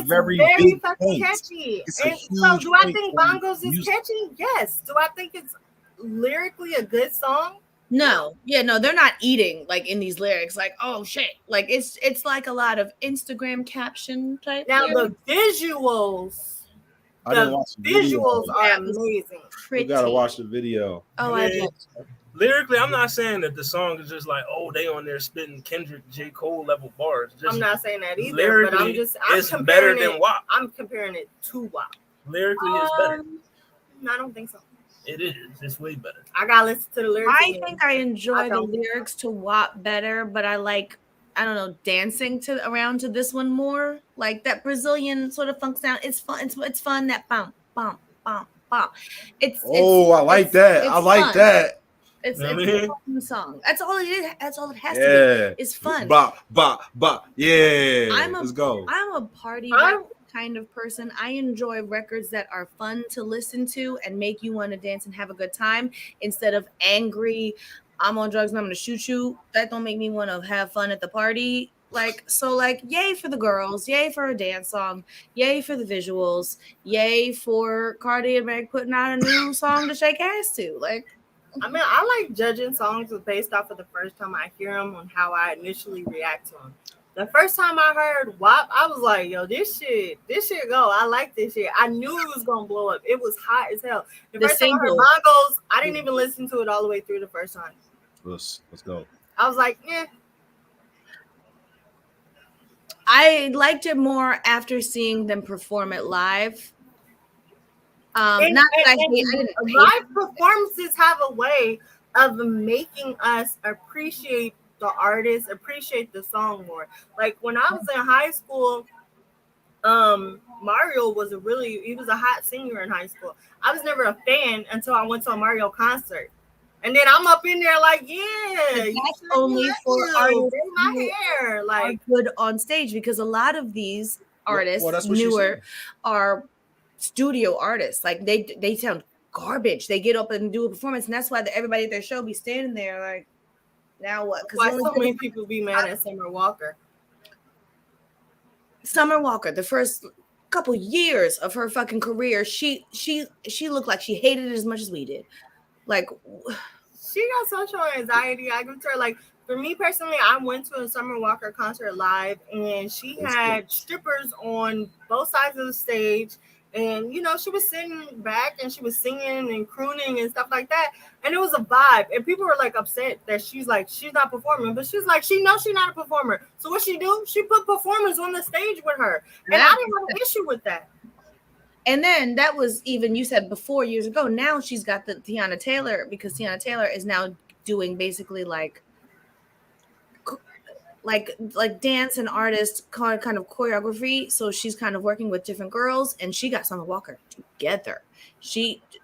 Speaker 4: very fucking catchy. And so do I think Bongos is catchy? Yes. Do I think it's lyrically a good song?
Speaker 2: No. Yeah, no, they're not eating like in these lyrics, like, oh shit. Like it's like a lot of Instagram caption type.
Speaker 4: Now lyrics. The visuals.
Speaker 3: I didn't watch the
Speaker 4: visuals are amazing.
Speaker 3: You gotta watch the video.
Speaker 2: Oh, I
Speaker 1: lyrically, I'm not saying that the song is just like, oh, they on there spitting Kendrick, J. Cole level bars.
Speaker 4: I'm not saying that either, but
Speaker 1: it's better than WAP.
Speaker 4: I'm comparing it to WAP.
Speaker 1: Lyrically, it's better.
Speaker 4: I don't think so.
Speaker 1: It is. It's way better.
Speaker 4: I gotta listen to the lyrics.
Speaker 2: I think I enjoy the lyrics to WAP better, but I like, I don't know, dancing around to this one more. Like that Brazilian sort of funk sound. It's fun. It's fun. That bump, bump, bump, bump.
Speaker 3: I like that. I like that.
Speaker 2: It's a fun song. That's all it is. That's all it has to be. It's fun.
Speaker 3: Yeah.
Speaker 2: Let's
Speaker 3: go.
Speaker 2: I'm a party kind of person. I enjoy records that are fun to listen to and make you want to dance and have a good time instead of angry. I'm on drugs and I'm gonna shoot you. That don't make me want to have fun at the party. Yay for the girls, yay for a dance song, yay for the visuals, yay for Cardi and Meg putting out a new song to shake ass to.
Speaker 4: I mean, I like judging songs based off of the first time I hear them and how I initially react to them. The first time I heard WAP, I was like, yo, this shit go. I like this shit. I knew it was going to blow up. It was hot as hell. The first time I heard Bongos, I didn't even listen to it all the way through the first time.
Speaker 3: Let's go.
Speaker 4: I was like, yeah.
Speaker 2: I liked it more after seeing them perform it live. Live
Speaker 4: performances have a way of making us appreciate the artist, appreciate the song more. Like when I was in high school, Mario was he was a hot singer in high school. I was never a fan until I went to a Mario concert. And then I'm up in there like,
Speaker 2: that's only for artists
Speaker 4: my hair, like
Speaker 2: good on stage, because a lot of these artists newer are studio artists. Like they sound garbage. They get up and do a performance, and that's why everybody at their show be standing there like, now what?
Speaker 4: Because why so many people be mad at Summer Walker?
Speaker 2: Summer Walker, the first couple years of her fucking career, she looked like she hated it as much as we did. Like,
Speaker 4: she got social anxiety. I can tell. Like, for me personally, I went to a Summer Walker concert live, and she had strippers on both sides of the stage. And, you know, she was sitting back and she was singing and crooning and stuff like that. And it was a vibe. And people were like upset that she's not performing. But she's like, she knows she's not a performer. So what she do? She put performers on the stage with her. And I didn't have an issue with that.
Speaker 2: And then that was even, you said before, years ago. Now she's got the Tiana Taylor, because Tiana Taylor is now doing basically like dance and artist kind of choreography. So she's kind of working with different girls, and she got Summer Walker together.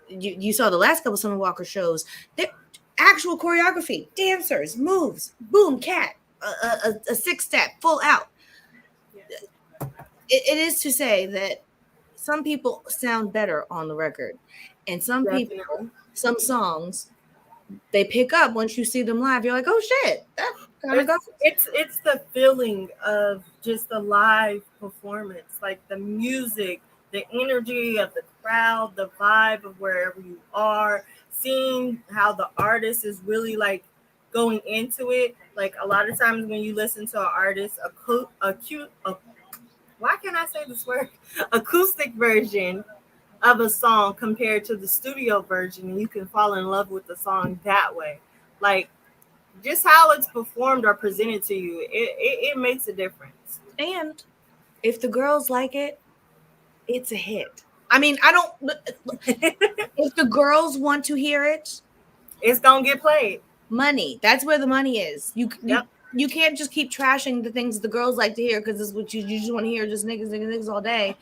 Speaker 2: You saw the last couple Summer Walker shows. They're actual choreography, dancers, moves, boom, cat, a 6-step, full out. It is to say that some people sound better on the record, and some songs they pick up once you see them live. You're like, oh shit, that kind of goes.
Speaker 4: It's the feeling of just the live performance, like the music, the energy of the crowd, the vibe of wherever you are, seeing how the artist is really like going into it. Like a lot of times when you listen to an artist, why can't I say this word? Acoustic version of a song compared to the studio version, and you can fall in love with the song that way. Like just how it's performed or presented to you, it makes a difference.
Speaker 2: And if the girls like it, it's a hit. I mean, I don't. If the girls want to hear it,
Speaker 4: it's gonna get played.
Speaker 2: Money. That's where the money is. You can't just keep trashing the things the girls like to hear because it's what you just want to hear, just niggas all day.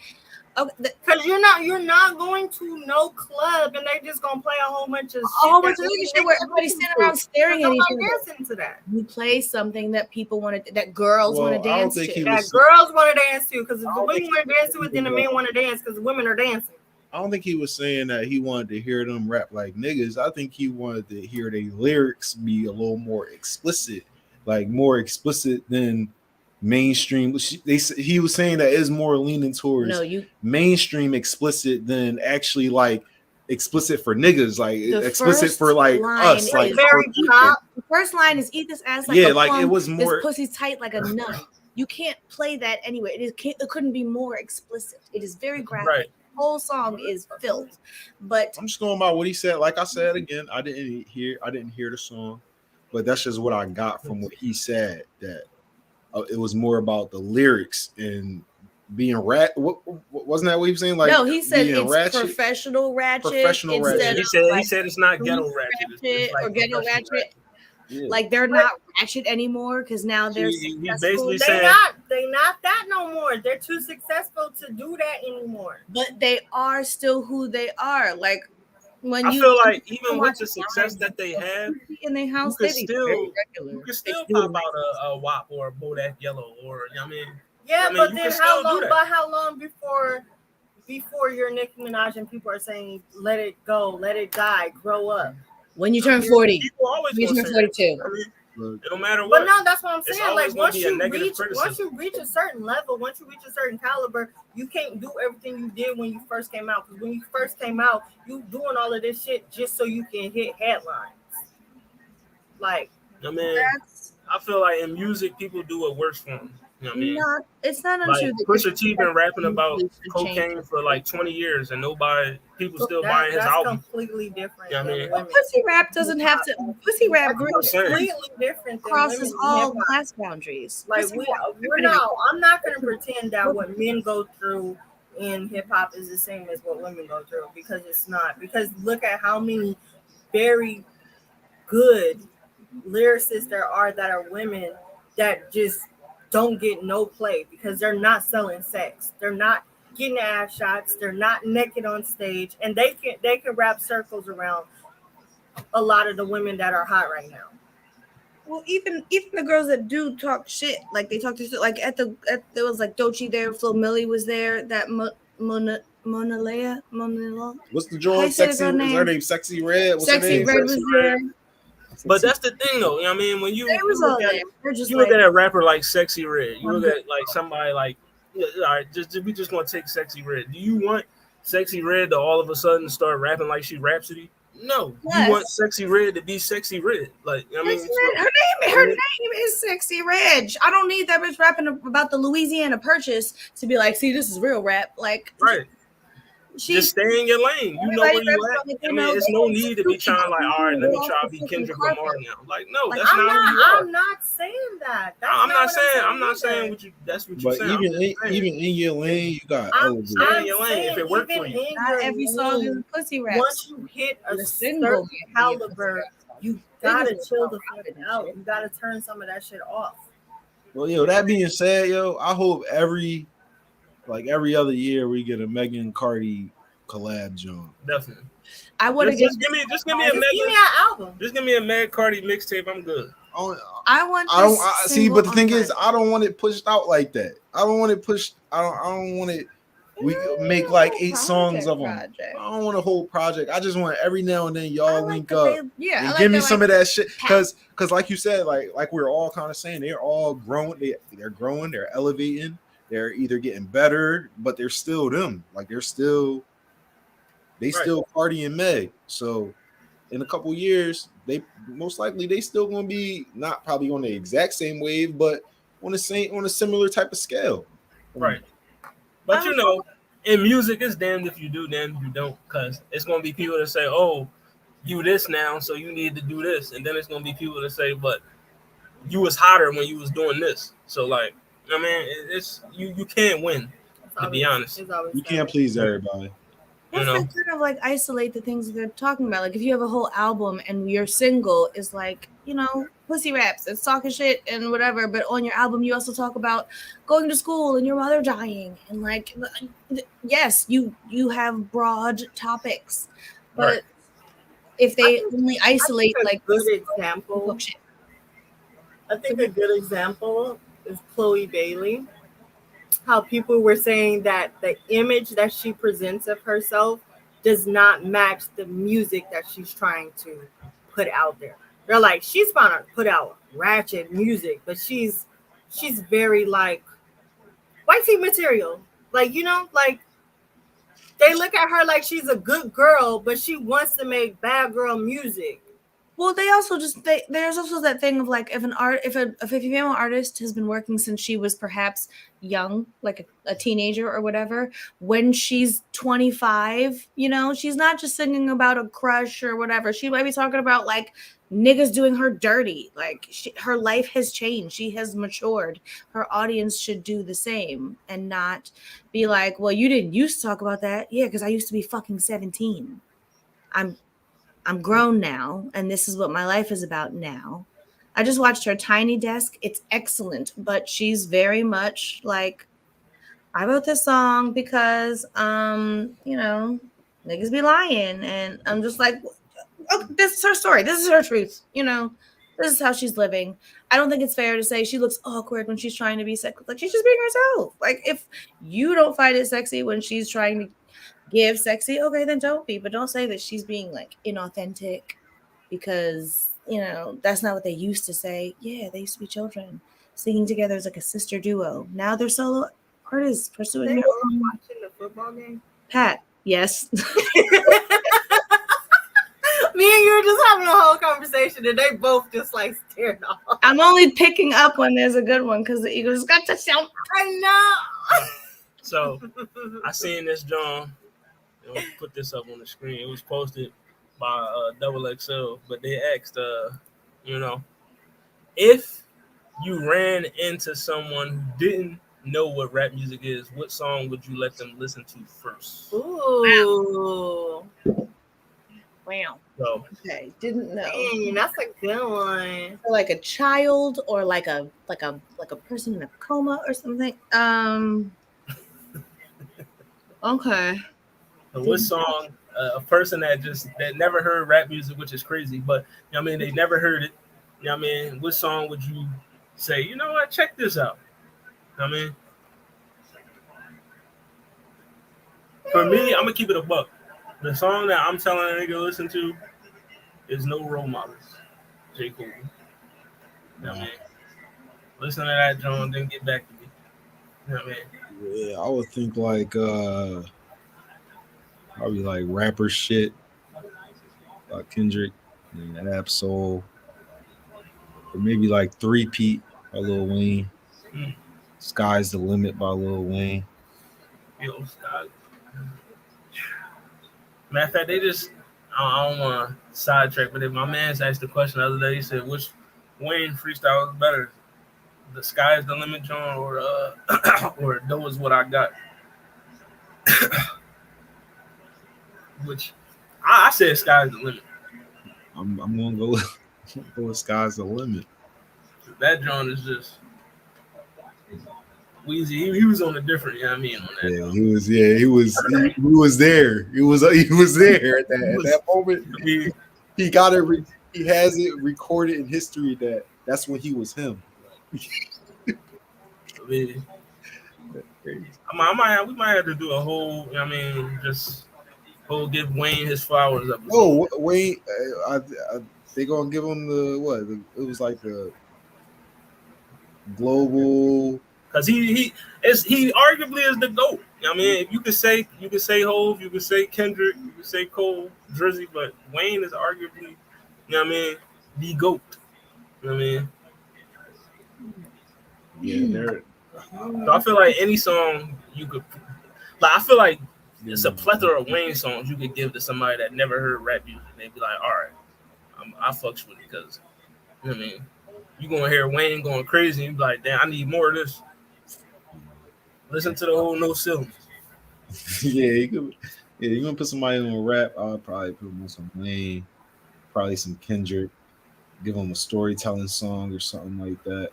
Speaker 4: Because you're not going to no club and they just gonna play a whole bunch of
Speaker 2: shit where everybody's standing around staring at each other.
Speaker 4: Dancing to that.
Speaker 2: You play something that people want to, that girls want to dance to.
Speaker 4: That girls want to dance to, because if the women want to dance to it, then the men want to dance because the women are dancing.
Speaker 3: I don't think he was saying that he wanted to hear them rap like niggas. I think he wanted to hear their lyrics be a little more explicit, like more explicit than mainstream. He was saying that is more leaning towards mainstream explicit than actually like explicit for niggas, like explicit for like us, like
Speaker 4: very pop.
Speaker 2: The first line is "eat this ass like a plum, it was more. This pussy's tight like a nut." You can't play that anyway. It couldn't be more explicit. It is very graphic. Right. The whole song is filth. But
Speaker 3: I'm just going by what he said. Like I said again, I didn't hear the song, but that's just what I got from what he said. That it was more about the lyrics and being wasn't that what he was saying? Like,
Speaker 2: no, he said it's
Speaker 3: ratchet?
Speaker 2: Professional ratchet.
Speaker 1: He said it's not ghetto ratchet. It's like
Speaker 2: or ghetto ratchet. Yeah. Like they're not ratchet anymore because now they're
Speaker 1: basically saying
Speaker 4: they not that no more. They're too successful to do that anymore.
Speaker 2: But they are still who they are. Like when
Speaker 1: I feel like even with the success that they have
Speaker 2: in their house,
Speaker 1: you can still pop out a WAP or a Bodak Yellow or I mean.
Speaker 4: Yeah, but then how long before you're Nicki Minaj and people are saying let it go, let it die, grow up?
Speaker 2: When you turn 40,
Speaker 1: when you turn
Speaker 2: 42.
Speaker 1: It don't matter what.
Speaker 4: But no, that's what I'm saying. Like once you reach a certain level, once you reach a certain caliber, you can't do everything you did when you first came out. Because when you first came out, you doing all of this shit just so you can hit headlines. Like,
Speaker 1: I mean, I feel like in music, people do what works for them. You know what I mean?
Speaker 2: It's not untrue.
Speaker 1: Like, Pusha T been rapping about cocaine for like 20 years, and people still buying his album.
Speaker 4: That's completely different.
Speaker 1: You know what I mean?
Speaker 2: Well, pussy rap doesn't have to. Pussy rap
Speaker 4: completely different.
Speaker 2: Crosses all class boundaries.
Speaker 4: Like we're not. I'm not going to pretend that what men go through in hip hop is the same as what women go through, because it's not. Because look at how many very good lyricists there are that are women that just don't get no play because they're not selling sex, they're not getting ass shots, they're not naked on stage, and they can wrap circles around a lot of the women that are hot right now.
Speaker 2: Well, even the girls that do talk shit, like they talk to shit, like there was like Doechii there, Flo Milli was there, that Mona Lea.
Speaker 3: What's the joint? Is her name Sexy Red?
Speaker 2: Sexy Red was there.
Speaker 1: But that's the thing, though. You know what I mean? When you look at a rapper like Sexy Red, you look at like somebody like, all right, we just gonna take Sexy Red. Do you want Sexy Red to all of a sudden start rapping like she Rhapsody? No. Yes. You want Sexy Red to be Sexy Red. Like, I mean,
Speaker 2: her name is Sexy Red. I don't need that bitch rapping about the Louisiana Purchase to be like, see, this is real rap. Like,
Speaker 1: right. Just stay in your lane. You know where you at. I mean, there's no need to be trying like, all right, let me try to be Kendrick Lamar now. Like, no, that's not who you are.
Speaker 4: I'm not saying that.
Speaker 1: I'm not saying what you. That's what you're saying.
Speaker 3: Even in your lane, you got.
Speaker 1: Stay in your lane if it worked for you.
Speaker 2: Not every song is pussy rap.
Speaker 4: Once you hit a certain caliber, you gotta chill the fuck out. You gotta turn some of that shit off.
Speaker 3: Well, that being said, I hope every other year we get a Megan Cardi collab joint.
Speaker 1: Definitely.
Speaker 2: I want to
Speaker 1: just give me an album. Just give me a Meg Cardi mixtape. I'm good.
Speaker 2: But
Speaker 3: the thing is, I don't want it pushed out like that. I don't want it pushed. I don't want it. We make like 8 songs of them. I don't want a whole project. I just want every now and then y'all link up and give me some of that shit. Because like you said, like we're all kind of saying, they're all growing. They're growing. They're elevating. They're either getting better, but they're still them. Like still Cardi and Meg. So in a couple years, they most likely they still gonna be not probably on the exact same wave, but on a similar type of scale.
Speaker 1: Right. But in music, it's damned if you do, damned if you don't, because it's gonna be people that say, "Oh, you this now, so you need to do this," and then it's gonna be people that say, "But you was hotter when you was doing this." So like, I mean, it's you can't win, to be honest.
Speaker 3: You can't please everybody.
Speaker 2: Plus, they kind of like isolate the things that they're talking about. Like if you have a whole album and your single is like, pussy raps, it's talking shit and whatever, but on your album you also talk about going to school and your mother dying and like, yes, you have broad topics, but
Speaker 1: Right.
Speaker 2: if they only isolate
Speaker 4: a
Speaker 2: like
Speaker 4: good example, I think a good example is Chloe Bailey. How people were saying that the image that she presents of herself does not match the music that she's trying to put out there. They're like, she's trying to put out ratchet music, but she's very like wifey material. Like, like they look at her like she's a good girl, but she wants to make bad girl music.
Speaker 2: Well, they also there's also that thing of like if a female artist has been working since she was perhaps young, like a teenager or whatever, when she's 25, she's not just singing about a crush or whatever. She might be talking about like niggas doing her dirty. Like her life has changed. She has matured. Her audience should do the same and not be like, well, you didn't used to talk about that. Yeah, because I used to be fucking 17. I'm grown now, and this is what my life is about now. I just watched her Tiny Desk. It's excellent, but she's very much like, I wrote this song because, niggas be lying. And I'm just like, oh, this is her story. This is her truth. This is how she's living. I don't think it's fair to say she looks awkward when she's trying to be sexy. Like, she's just being herself. Like, if you don't find it sexy when she's trying to give sexy, okay, then don't be, but don't say that she's being like inauthentic because that's not what they used to say. Yeah, they used to be children singing together as like a sister duo. Now they're solo artists pursuing their own.
Speaker 4: Watching the football game.
Speaker 2: Pat, yes.
Speaker 4: Me and you were just having a whole conversation and they both just like stared off.
Speaker 2: I'm only picking up when there's a good one because the Eagles got touchdown.
Speaker 4: I know.
Speaker 1: So I seen this John. Put this up on the screen. It was posted by Double XL, but they asked, if you ran into someone who didn't know what rap music is, what song would you let them listen to first?
Speaker 4: Ooh.
Speaker 2: Wow.
Speaker 1: So,
Speaker 2: okay, didn't know.
Speaker 4: Dang, that's a good one.
Speaker 2: Like a child or like a person in a coma or something. Okay.
Speaker 1: So what song? A person that never heard rap music, which is crazy, but they never heard it. What song would you say? You know what? Check this out. For me, I'm gonna keep it a buck. The song that I'm telling a nigga to listen to is No Role Models. J. Cole. Listen to that, John, then get back to me.
Speaker 3: Yeah, I would think like probably like rapper shit, like Kendrick and Absol, or maybe like 3-Peat by Lil Wayne. Sky's the Limit by Lil Wayne.
Speaker 1: Yo, Sky. Matter of fact, I don't want to sidetrack, but if my man's asked the question the other day, he said, which Wayne freestyle is better? The Sky is the Limit, John, or Though Is What I Got? Which I said Sky's the limit.
Speaker 3: I'm gonna go with Sky's the Limit.
Speaker 1: That John is just Weezy. He was on a different, on that.
Speaker 3: Yeah, he was there. He was there at that moment. He got it. He has it recorded in history that's when he was him.
Speaker 1: We might have to do a whole, just give Wayne his flowers up.
Speaker 3: Oh, Wayne, they gonna give him it was like the global,
Speaker 1: because he arguably is the GOAT. If you could say Hov, you could say Kendrick, you could say Cole, Drizzy, but Wayne is arguably, the GOAT.
Speaker 3: Yeah,
Speaker 1: so I feel like any song you could, I feel like it's a plethora of Wayne songs you could give to somebody that never heard rap music. They'd be like, all right, I fucks with it because, you gonna hear Wayne going crazy. And you be like, damn, I need more of this. Listen to the whole No Ceilings.
Speaker 3: Yeah, Yeah, you gonna put somebody on a rap? I'll probably put him on some Wayne, probably some Kendrick. Give him a storytelling song or something like that.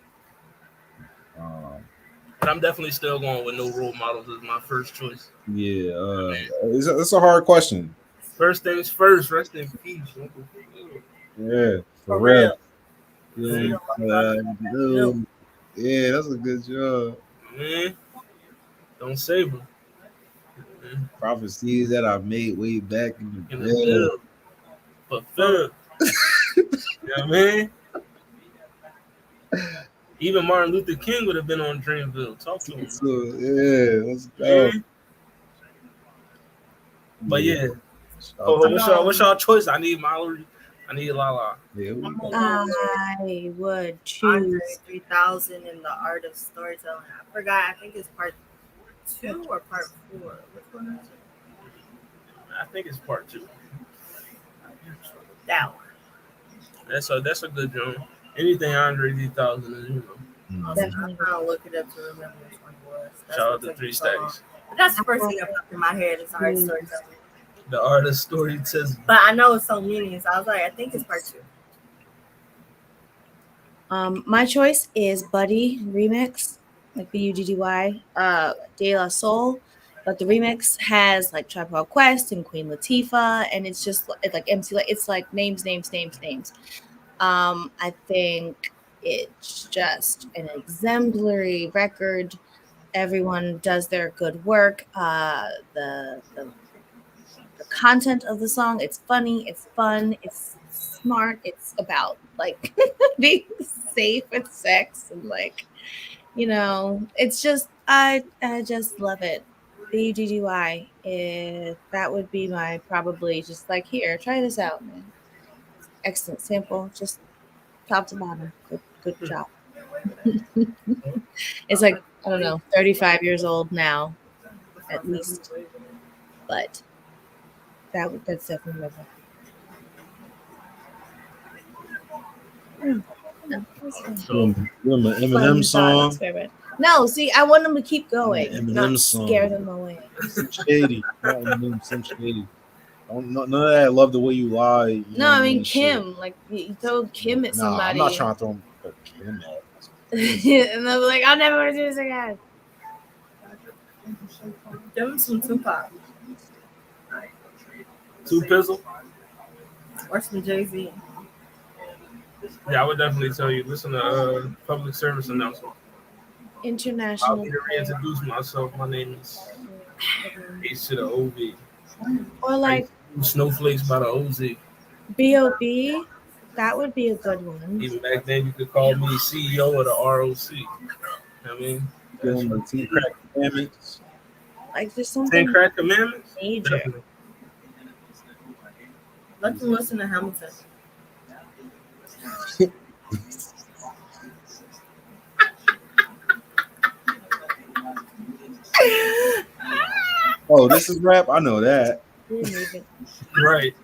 Speaker 3: Um,
Speaker 1: But I'm definitely still going with No Role Models as my first choice.
Speaker 3: yeah, it's a hard question.
Speaker 1: First things first. Rest in peace, Uncle Phil.
Speaker 3: Yeah, for
Speaker 4: For
Speaker 3: real.
Speaker 4: real.
Speaker 3: Yeah, yeah, that's a good job.
Speaker 1: Man, don't save him.
Speaker 3: Prophecies that I made way back in
Speaker 1: In
Speaker 3: the
Speaker 1: the
Speaker 3: day.
Speaker 1: bill. Fulfilled. You know what I mean? Even Martin Luther King would have been on Dreamville. Talk to him.
Speaker 3: So yeah, let's go.
Speaker 1: Man. But
Speaker 3: Yeah.
Speaker 1: yeah.
Speaker 3: Shout out to-
Speaker 1: What's y'all choice? I need Mallory. I need Lala.
Speaker 3: Yeah, we got-
Speaker 2: I would
Speaker 4: Andre
Speaker 2: choose.
Speaker 4: 3000 in the art of storytelling. I forgot. I think it's part 2 or part 4. Which one is it?
Speaker 1: I think it's part 2.
Speaker 4: That one.
Speaker 1: That's a good joint. Anything Andre 3000 is, you know.
Speaker 3: Mhm.
Speaker 2: Definitely.
Speaker 4: I'm trying to look it up to remember which one it was. That's
Speaker 1: Shout
Speaker 4: what
Speaker 1: out to
Speaker 4: took me
Speaker 1: 3
Speaker 4: so long.
Speaker 1: Stacks.
Speaker 4: But that's the first thing that popped in my head is art storytelling.
Speaker 1: The art of storytelling.
Speaker 4: But I know it's so many, so I was like, I think it's part 2.
Speaker 2: My choice is Buddy remix, like Buddy, De La Soul, but the remix has like Tribe Called Quest and Queen Latifah, and it's just like MC, it's like names. I think it's just an exemplary record. Everyone does their good work. The content of the song, it's funny, it's fun, it's smart, it's about like being safe with sex and like, you know, it's just I just love it. Buddy, if that would be my probably just like here, try this out, man. Excellent sample, just top to bottom. Good job. It's like I don't know, 35 years old now, at least, but that's definitely my favorite.
Speaker 1: So
Speaker 3: Give him an Eminem song.
Speaker 2: No, see, I want them to keep going,
Speaker 3: Eminem
Speaker 2: not
Speaker 3: song.
Speaker 2: scare them away.
Speaker 3: Some shady. Not Eminem, some shady. None of that. Love the way you lie. You know
Speaker 2: No,
Speaker 3: what
Speaker 2: I mean
Speaker 3: shit.
Speaker 2: Kim. Like you throw Kim at
Speaker 3: Nah,
Speaker 2: somebody,
Speaker 3: I'm not trying to throw Kim at.
Speaker 2: and they'll be like, "I'll never want to do this again."
Speaker 4: Give him some Tupac.
Speaker 1: 2 Pizzle.
Speaker 4: Or some Jay-Z.
Speaker 1: Yeah, I would definitely tell you. Listen to public service announcement. I'll
Speaker 2: International.
Speaker 1: need to reintroduce myself. My name is Ace to the OV.
Speaker 2: Or like
Speaker 1: Snowflakes by the OZ.
Speaker 2: B.O.B. That would be a good one.
Speaker 1: Even back then, you could call me CEO of the ROC. You know what I mean?
Speaker 3: Give him the 10 Crack Commandments.
Speaker 2: Like there's
Speaker 1: 10
Speaker 2: something
Speaker 1: Crack Commandments?
Speaker 2: major.
Speaker 1: Definitely.
Speaker 4: Let them listen to Hamilton.
Speaker 3: Oh, this is rap? I know that.
Speaker 1: Right.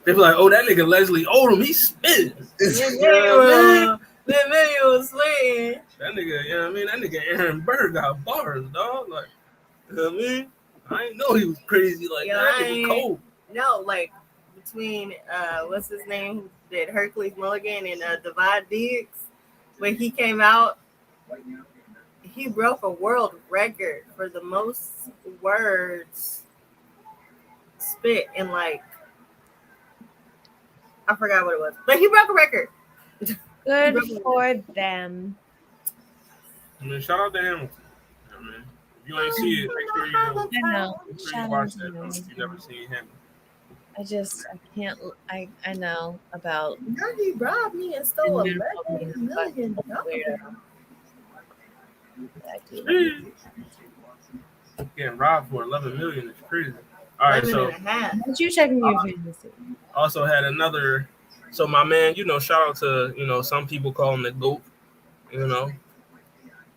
Speaker 1: They be like, oh, that nigga Leslie Odom, he spit.
Speaker 4: That video was sweet.
Speaker 1: That nigga, you know what I mean? That nigga Aaron Burr got bars, dog. Like, you know what I mean? I didn't know he was crazy like
Speaker 4: Yeah,
Speaker 1: that. That nigga cold.
Speaker 4: No, like between what's his name who did Hercules Mulligan and Divide Diggs, when he came out, he broke a world record for the most words spit in like I forgot what it was, but he broke a record.
Speaker 2: Good for them.
Speaker 1: I mean, shout out to Hamilton. You know what I mean? If you ain't see it, make sure you go.
Speaker 2: I know.
Speaker 1: Make sure you
Speaker 2: Shout
Speaker 1: watch
Speaker 2: out to
Speaker 1: that, bro.
Speaker 2: them.
Speaker 1: If you never seen Hamilton.
Speaker 2: I can't. I know about.
Speaker 4: He robbed me and stole
Speaker 2: And
Speaker 4: $11 million.
Speaker 1: Getting robbed for 11 million is crazy. All right, so
Speaker 2: What you checking your fantasy?
Speaker 1: also had another. So my man, you know, shout out to, you know, some people call him the GOAT. You know,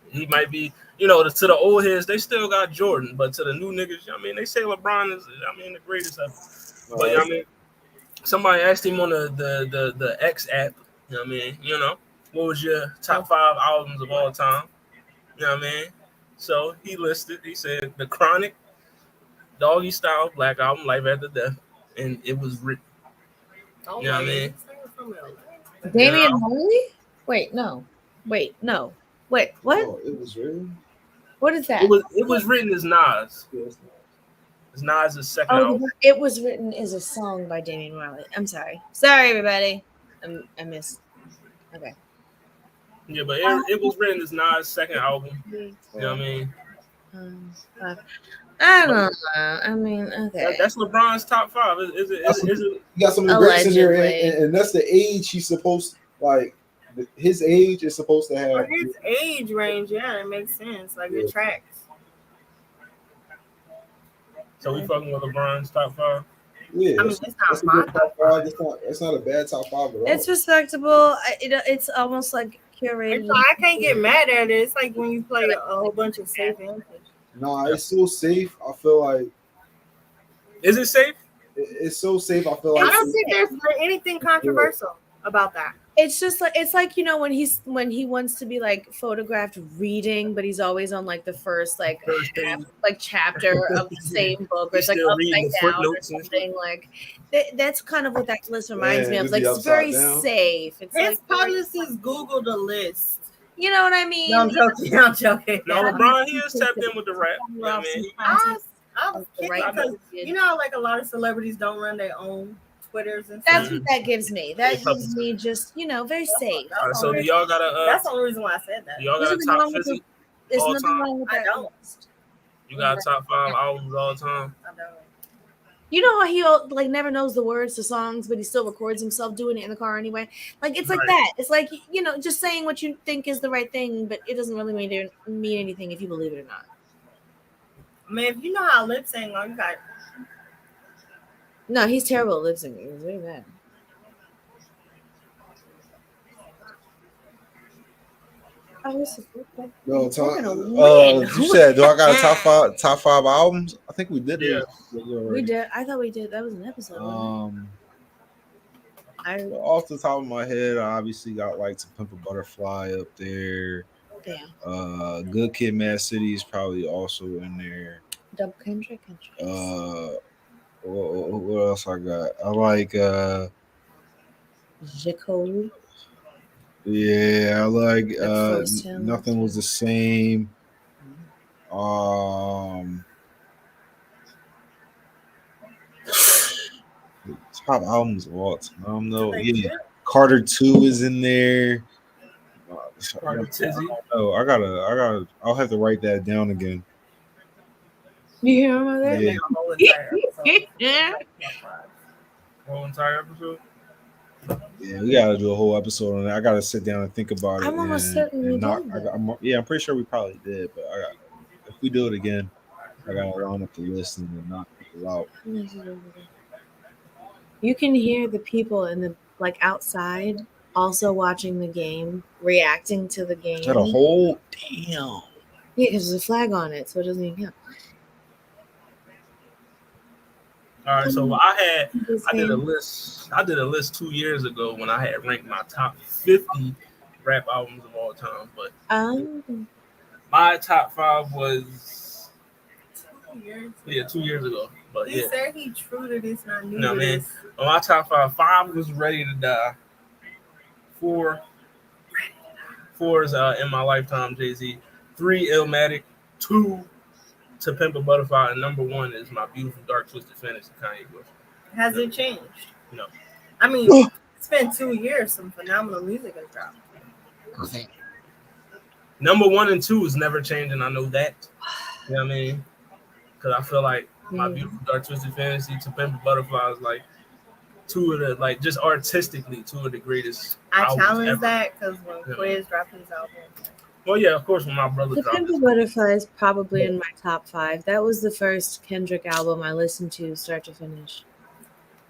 Speaker 1: he might be, you know, to the old heads, they still got Jordan, but to the new niggas, I mean, they say LeBron is, I mean, the greatest ever. But I mean, somebody asked him on the X app, you know what I mean, you know, what was your top 5 albums of all time? You know what I mean? So he listed, he said The Chronic, Doggy Style, Black Album, Life After Death, and it was written.
Speaker 4: Oh,
Speaker 1: You know what I
Speaker 4: like,
Speaker 1: mean?
Speaker 4: he's singing from LA.
Speaker 2: Damian
Speaker 1: Yeah.
Speaker 2: Marley? Wait, no. Wait, no. Wait, what?
Speaker 3: Oh, it was written.
Speaker 2: What is that?
Speaker 1: It was written as Nas.
Speaker 3: Yes.
Speaker 1: It's Nas' second
Speaker 2: Oh,
Speaker 1: album.
Speaker 2: it was written as a song by Damian Marley. I'm sorry. Sorry, everybody. I missed. Okay.
Speaker 1: Yeah, but it was written as Nas' second album. You know what I mean?
Speaker 2: I don't know. I mean, okay.
Speaker 1: That's LeBron's top 5. Is it?
Speaker 3: You got some of the greats in there,
Speaker 2: Allegedly.
Speaker 3: and that's the age he's supposed like. His age is supposed to
Speaker 4: For
Speaker 3: have.
Speaker 4: his age range, yeah, it makes sense. Like, it tracks.
Speaker 1: So we fucking with LeBron's top 5.
Speaker 3: Yeah,
Speaker 4: I mean,
Speaker 3: that's
Speaker 4: it's
Speaker 3: a
Speaker 4: not my
Speaker 3: good
Speaker 4: top
Speaker 3: top 5.
Speaker 4: five.
Speaker 3: It's not a bad top 5 at all.
Speaker 2: It's respectable. It's almost like curated.
Speaker 4: And so I can't get mad at it. It's like when you play a whole bunch of safe answers.
Speaker 3: Nah, it's so safe. I feel like
Speaker 1: Is it safe?
Speaker 3: it's so safe. I feel
Speaker 4: I
Speaker 3: like
Speaker 4: don't think there's anything controversial about that.
Speaker 2: It's just like when he wants to be like photographed reading, but he's always on like the first like chapter of the same book, or it's like
Speaker 1: Still
Speaker 2: upside
Speaker 1: reading the
Speaker 2: down or
Speaker 1: footnotes and
Speaker 2: something. Like that's kind of what that list reminds me of.
Speaker 3: is
Speaker 2: Like
Speaker 3: he
Speaker 2: it's very
Speaker 3: upside down?
Speaker 2: safe. It's
Speaker 4: His
Speaker 2: like
Speaker 4: publicist Googled the list.
Speaker 2: you know what I mean.
Speaker 4: No, I'm joking. I'm joking.
Speaker 1: No, LeBron, he is tapped in with the rap. You know what I mean?
Speaker 4: I was kidding because you know, like a lot of celebrities don't run their own Twitters and
Speaker 2: That's
Speaker 4: stuff.
Speaker 2: what that gives me. That gives me just very safe.
Speaker 1: All right, so do y'all got a?
Speaker 4: That's the only reason why I said that.
Speaker 1: Do y'all got
Speaker 2: There's
Speaker 1: a
Speaker 2: nothing
Speaker 1: top
Speaker 2: wrong with
Speaker 1: 50?
Speaker 2: There's
Speaker 1: all
Speaker 2: nothing
Speaker 1: time?
Speaker 2: wrong with
Speaker 4: I
Speaker 2: that
Speaker 4: don't.
Speaker 2: list.
Speaker 1: You got a top 5 albums all the time?
Speaker 4: I don't.
Speaker 2: You know how he like never knows the words to songs, but he still records himself doing it in the car anyway. Like it's like
Speaker 1: Right.
Speaker 2: that. It's like just saying what you think is the right thing, but it doesn't really mean anything if you believe it or not.
Speaker 4: I mean, if you know how lip sync, you got.
Speaker 2: No, he's terrible at lip syncing. It's very bad.
Speaker 3: No, you said, do I got a top five albums? I think we did.
Speaker 1: Yeah.
Speaker 2: We did. I thought we did. That was an episode.
Speaker 3: Off the top of my head, I obviously got like To Pimp a Butterfly up there.
Speaker 2: Yeah.
Speaker 3: Good Kid, Mad City is probably also in there.
Speaker 2: Double Kendrick.
Speaker 3: What else I got? I like
Speaker 2: J. Cole.
Speaker 3: Yeah, I like Nothing Was the Same. Top albums of all time though. Yeah. Carter 2 is in there. Oh, I'll have to write that down again.
Speaker 2: You hear him over there?
Speaker 1: Yeah. Whole entire episode?
Speaker 3: Yeah, we gotta do a whole episode on that. I gotta sit down and think about it.
Speaker 2: I'm almost certain we did.
Speaker 3: I'm pretty sure we probably did, but if we do it again, I gotta line up the list and knock people out.
Speaker 2: You can hear the people in the outside also watching the game, reacting to the game.
Speaker 3: Is that a whole damn?
Speaker 2: Yeah, because there's a flag on it, so it doesn't even count.
Speaker 1: All right, so I did a list. I did a list 2 years ago when I had ranked my top 50 rap albums of all time. But my top 5 was 2 years ago. But
Speaker 4: he said he true to this, not new to
Speaker 1: man.
Speaker 4: this.
Speaker 1: On my top 5 was Ready to Die. 4 is In My Lifetime, Jay-Z. 3, Illmatic. 2, To Pimp a Butterfly, and number 1 is My Beautiful Dark Twisted Fantasy, Kanye West.
Speaker 4: Has it changed?
Speaker 1: No.
Speaker 4: I mean, it's been 2 years. Some phenomenal music has dropped.
Speaker 1: Number 1 and 2 is never changing. I know that. You know what I mean? Because I feel like My Beautiful Dark Twisted Fantasy, To Pimp a Butterfly is like 2 of the, just artistically, 2 of the greatest.
Speaker 4: I challenge that because when Quiz dropped his album.
Speaker 1: Well, yeah, of course, when my brother dropped
Speaker 2: The Pimp a Butterfly is probably in my top 5. That was the first Kendrick album I listened to start to finish.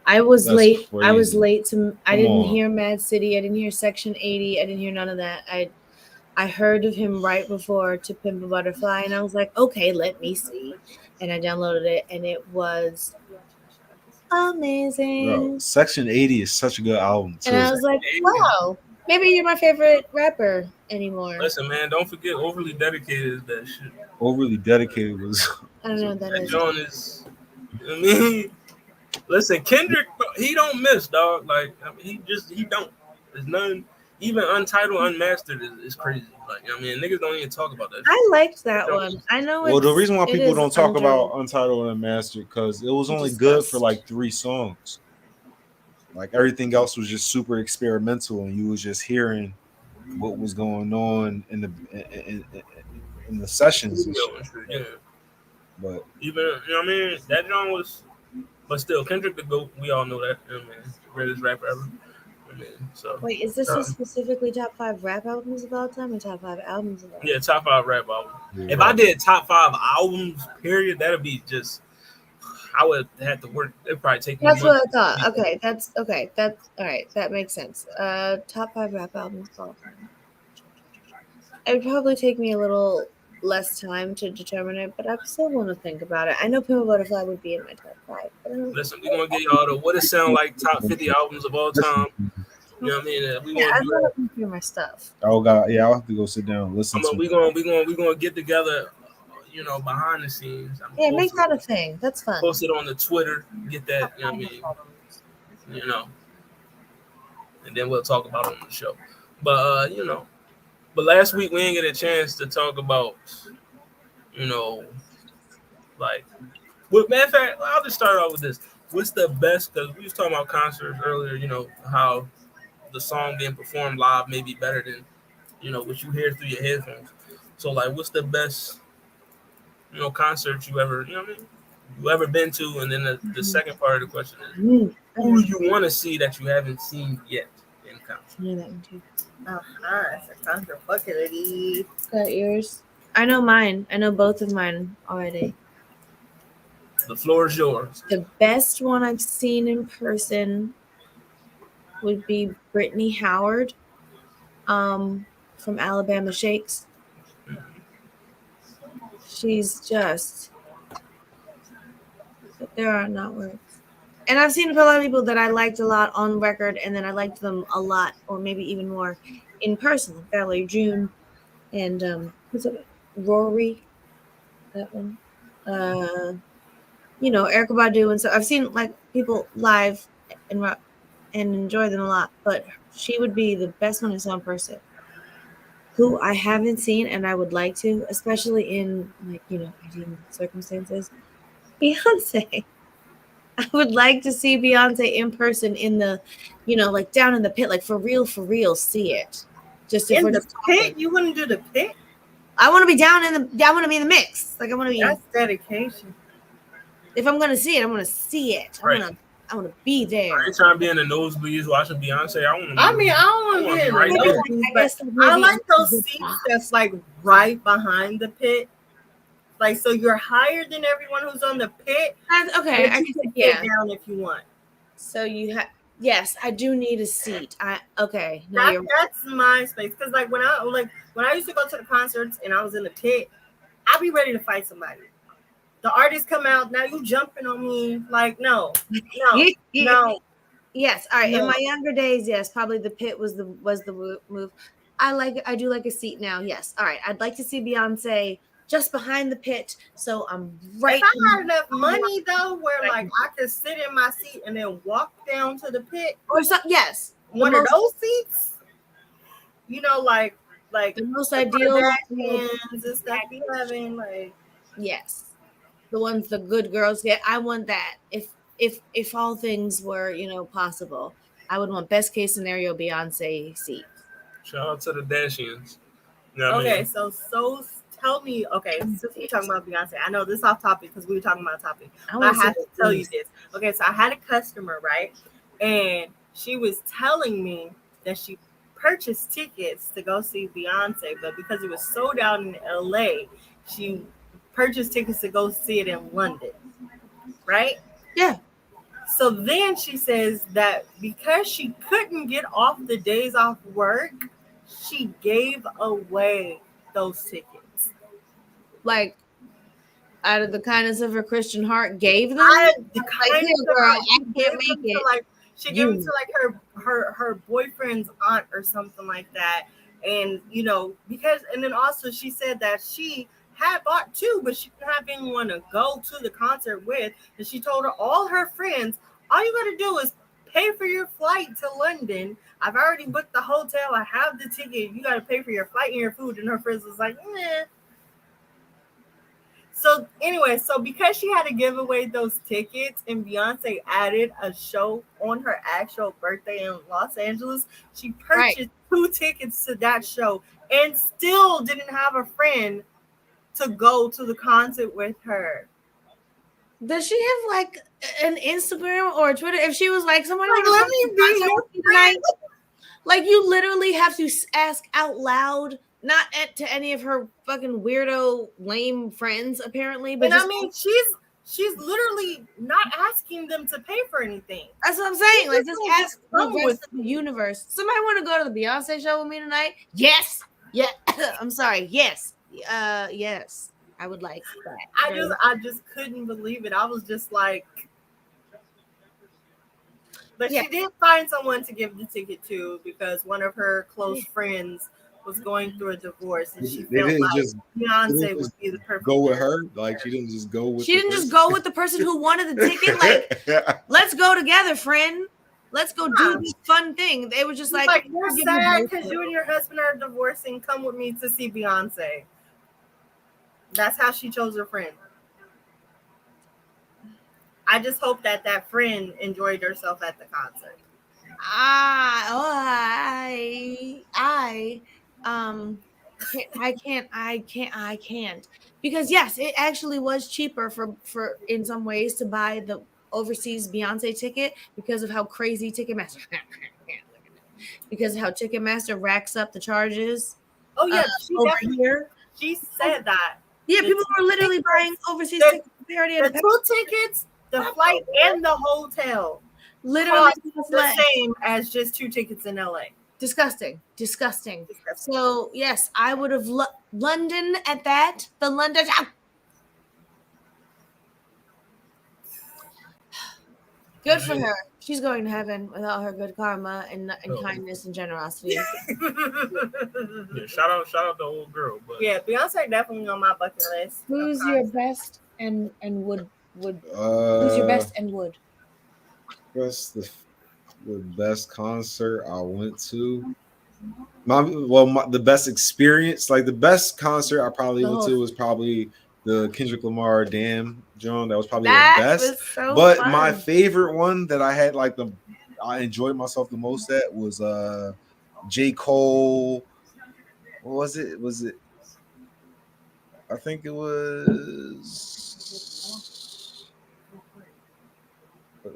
Speaker 2: I was late. Crazy. I was late to. I didn't hear Mad City. I didn't hear Section 80. I didn't hear none of that. I heard of him right before To Pimp a Butterfly, and I was like, okay, let me see. And I downloaded it, and it was amazing.
Speaker 3: Bro, Section 80 is such a good album too.
Speaker 2: And I was like, wow. Maybe you're my favorite rapper anymore.
Speaker 1: Listen, man, don't forget Overly Dedicated is that shit.
Speaker 3: Overly Dedicated was.
Speaker 2: I don't know what that is.
Speaker 1: John is I mean, listen, Kendrick, he don't miss, dog. Like, I mean, he don't. There's none. Even Untitled, Unmastered is crazy. Like, I mean, niggas don't even talk about that.
Speaker 2: I liked that one. I know.
Speaker 3: Well, the reason why people don't talk
Speaker 2: underrated.
Speaker 3: about Untitled and Unmastered because it was only good for like 3 songs. Like everything else was just super experimental, and you was just hearing what was going on in the sessions and shit.
Speaker 1: Yeah.
Speaker 3: But
Speaker 1: even, you know what I mean? That John was, but still, Kendrick the GOAT. We all know that. You know what I mean? Greatest rapper ever. I mean, so.
Speaker 2: Wait, is this specifically top 5 rap albums of all time or top 5 albums of all time?
Speaker 1: Yeah, top 5 rap albums. Yeah. If I did top 5 albums, period, that'd be just. I would have to work. It'd probably take me.
Speaker 2: That's what I thought. Okay, that's okay. That's all right. That makes sense. Top 5 rap albums of all time. It would probably take me a little less time to determine it, but I still want to think about it. I know Pimp a Butterfly would be in my top 5.
Speaker 1: Listen, we're gonna get y'all the what it sound like top 50 albums of all time. You know what I mean?
Speaker 2: I want to hear my stuff.
Speaker 3: Oh God, yeah, I'll have to go sit down and listen.
Speaker 1: We're gonna get together. You know, behind the scenes.
Speaker 2: Yeah, make that a thing. That's fun.
Speaker 1: Post it on the Twitter. Get that. You know what I mean? You know, and then we'll talk about it on the show. But you know, but last week we didn't get a chance to talk about, you know, like. Well, matter of fact, I'll just start off with this. What's the best? Because we was talking about concerts earlier. You know how the song being performed live may be better than, you know, what you hear through your headphones. So, like, what's the best, you know, concert you ever, you know what I mean, you ever been to? And then the second part of the question is, who do you want to see that you haven't seen yet in concert?
Speaker 2: Yeah, that one too.
Speaker 4: It's a concert bucket list.
Speaker 2: Got yours? I know mine. I know both of mine already.
Speaker 1: The floor is yours.
Speaker 2: The best one I've seen in person would be Brittany Howard, from Alabama Shakes. She's just, but there are not words. And I've seen a lot of people that I liked a lot on record, and then I liked them a lot, or maybe even more, in person. Valerie June and who's it? Rory, that one. You know, Erykah Badu, and so I've seen like people live and enjoy them a lot. But she would be the best one I saw in person. Who I haven't seen and I would like to, especially in like, you know, ideal circumstances, Beyonce. I would like to see Beyonce in person in the, you know, like down in the pit, like for real, see it. Just if
Speaker 4: in
Speaker 2: we're
Speaker 4: the
Speaker 2: just
Speaker 4: pit,
Speaker 2: talking.
Speaker 4: You wouldn't do the pit.
Speaker 2: I want to be down in the. I want to be in the mix. Like I want to be.
Speaker 4: That's dedication.
Speaker 2: If I'm gonna see it, I want to see it.
Speaker 1: Right.
Speaker 2: I want to be there.
Speaker 1: I ain't trying to be in the nosebleeds watching Beyonce. I don't
Speaker 4: want to be in
Speaker 1: right
Speaker 4: the
Speaker 1: there.
Speaker 4: nosebleeds. I like those seats that's like right behind the pit. Like, so you're higher than everyone who's on the pit.
Speaker 2: Okay, I
Speaker 4: can get down if you want.
Speaker 2: So you have. Yes, I do need a seat. Okay.
Speaker 4: No, that's my space. Because like when I used to go to the concerts and I was in the pit, I'd be ready to fight somebody. The artists come out, now you jumping on me. Like, no.
Speaker 2: Yes. All right. No. In my younger days, yes, probably the pit was the move. I do like a seat now. Yes. All right. I'd like to see Beyonce just behind the pit. So I'm right.
Speaker 4: If I had enough money though, where like I could sit in my seat and then walk down to the pit.
Speaker 2: Or something, yes.
Speaker 4: One of those seats. You know, like
Speaker 2: the most ideal
Speaker 4: and stuff be having, like,
Speaker 2: yes. The ones the good girls get. I want that. If all things were, you know, possible, I would want best case scenario Beyonce seat.
Speaker 1: Shout out to the Dashians.
Speaker 4: You know okay, I mean? so tell me. Okay, since we're talking about Beyonce, I know this is off topic because we were talking about topic. I have to tell you this. Okay, so I had a customer, right, and she was telling me that she purchased tickets to go see Beyonce, but because it was sold out in LA, she purchased tickets to go see it in London, right?
Speaker 2: Yeah.
Speaker 4: So then she says that because she couldn't get off the days off work, she gave away those tickets.
Speaker 2: Like, out of the kindness of her Christian heart, gave them?
Speaker 4: I can't
Speaker 2: make it.
Speaker 4: Like, she gave them to like her boyfriend's aunt or something like that. And, you know, because, and then also she said that she had bought two, but she didn't have anyone to go to the concert with. And she told all her friends, all you got to do is pay for your flight to London. I've already booked the hotel. I have the ticket. You got to pay for your flight and your food. And her friends was like, meh. So anyway, so because she had to give away those tickets and Beyonce added a show on her actual birthday in Los Angeles, she purchased 2 tickets to that show and still didn't have a friend to go to the concert with her.
Speaker 2: Does she have like an Instagram or a Twitter? If she was like, somebody
Speaker 4: Like, let me be your friend.
Speaker 2: Like, you literally have to ask out loud, not to any of her fucking weirdo, lame friends, apparently. But
Speaker 4: and I mean, she's literally not asking them to pay for anything.
Speaker 2: That's what I'm saying. Like, just ask the rest of the universe. Somebody want to go to the Beyonce show with me tonight? Yes. Yeah. I'm sorry. Yes. Yes. I would like that.
Speaker 4: I just couldn't believe it. I was just like, but she did find someone to give the ticket to because one of her close friends was going through a divorce, and she felt like Beyonce would be the perfect.
Speaker 3: Go with her, like she didn't just go with.
Speaker 2: She didn't just go with the person who wanted the ticket. Like, let's go together, friend. Let's go do this fun thing. They were just like
Speaker 4: you're sad because you and your husband are divorcing. Come with me to see Beyonce. That's how she chose her friend. I just hope that friend enjoyed herself at the concert.
Speaker 2: I can't because yes, it actually was cheaper for in some ways to buy the overseas Beyonce ticket because of how crazy Ticketmaster because of how Ticketmaster racks up the charges.
Speaker 4: Oh yeah,
Speaker 2: here.
Speaker 4: She said that.
Speaker 2: Yeah, people were literally buying overseas tickets.
Speaker 4: The 2 tickets, the flight, and the hotel.
Speaker 2: Literally
Speaker 4: the same as just 2 tickets in LA.
Speaker 2: Disgusting. So yes, I would have London at that. The London. Good for her. She's going to heaven with all her good karma and kindness and generosity.
Speaker 1: Shout out the old girl. But
Speaker 4: yeah, Beyonce definitely on my bucket list.
Speaker 2: Who's your best and would? Who's your best and would?
Speaker 3: What's the best concert I went to? The best experience, like the best concert I probably went to was probably the Kendrick Lamar Damn John. That was probably the best. But fun. My favorite one that I had I enjoyed myself the most at was J. Cole. What was it? I think it was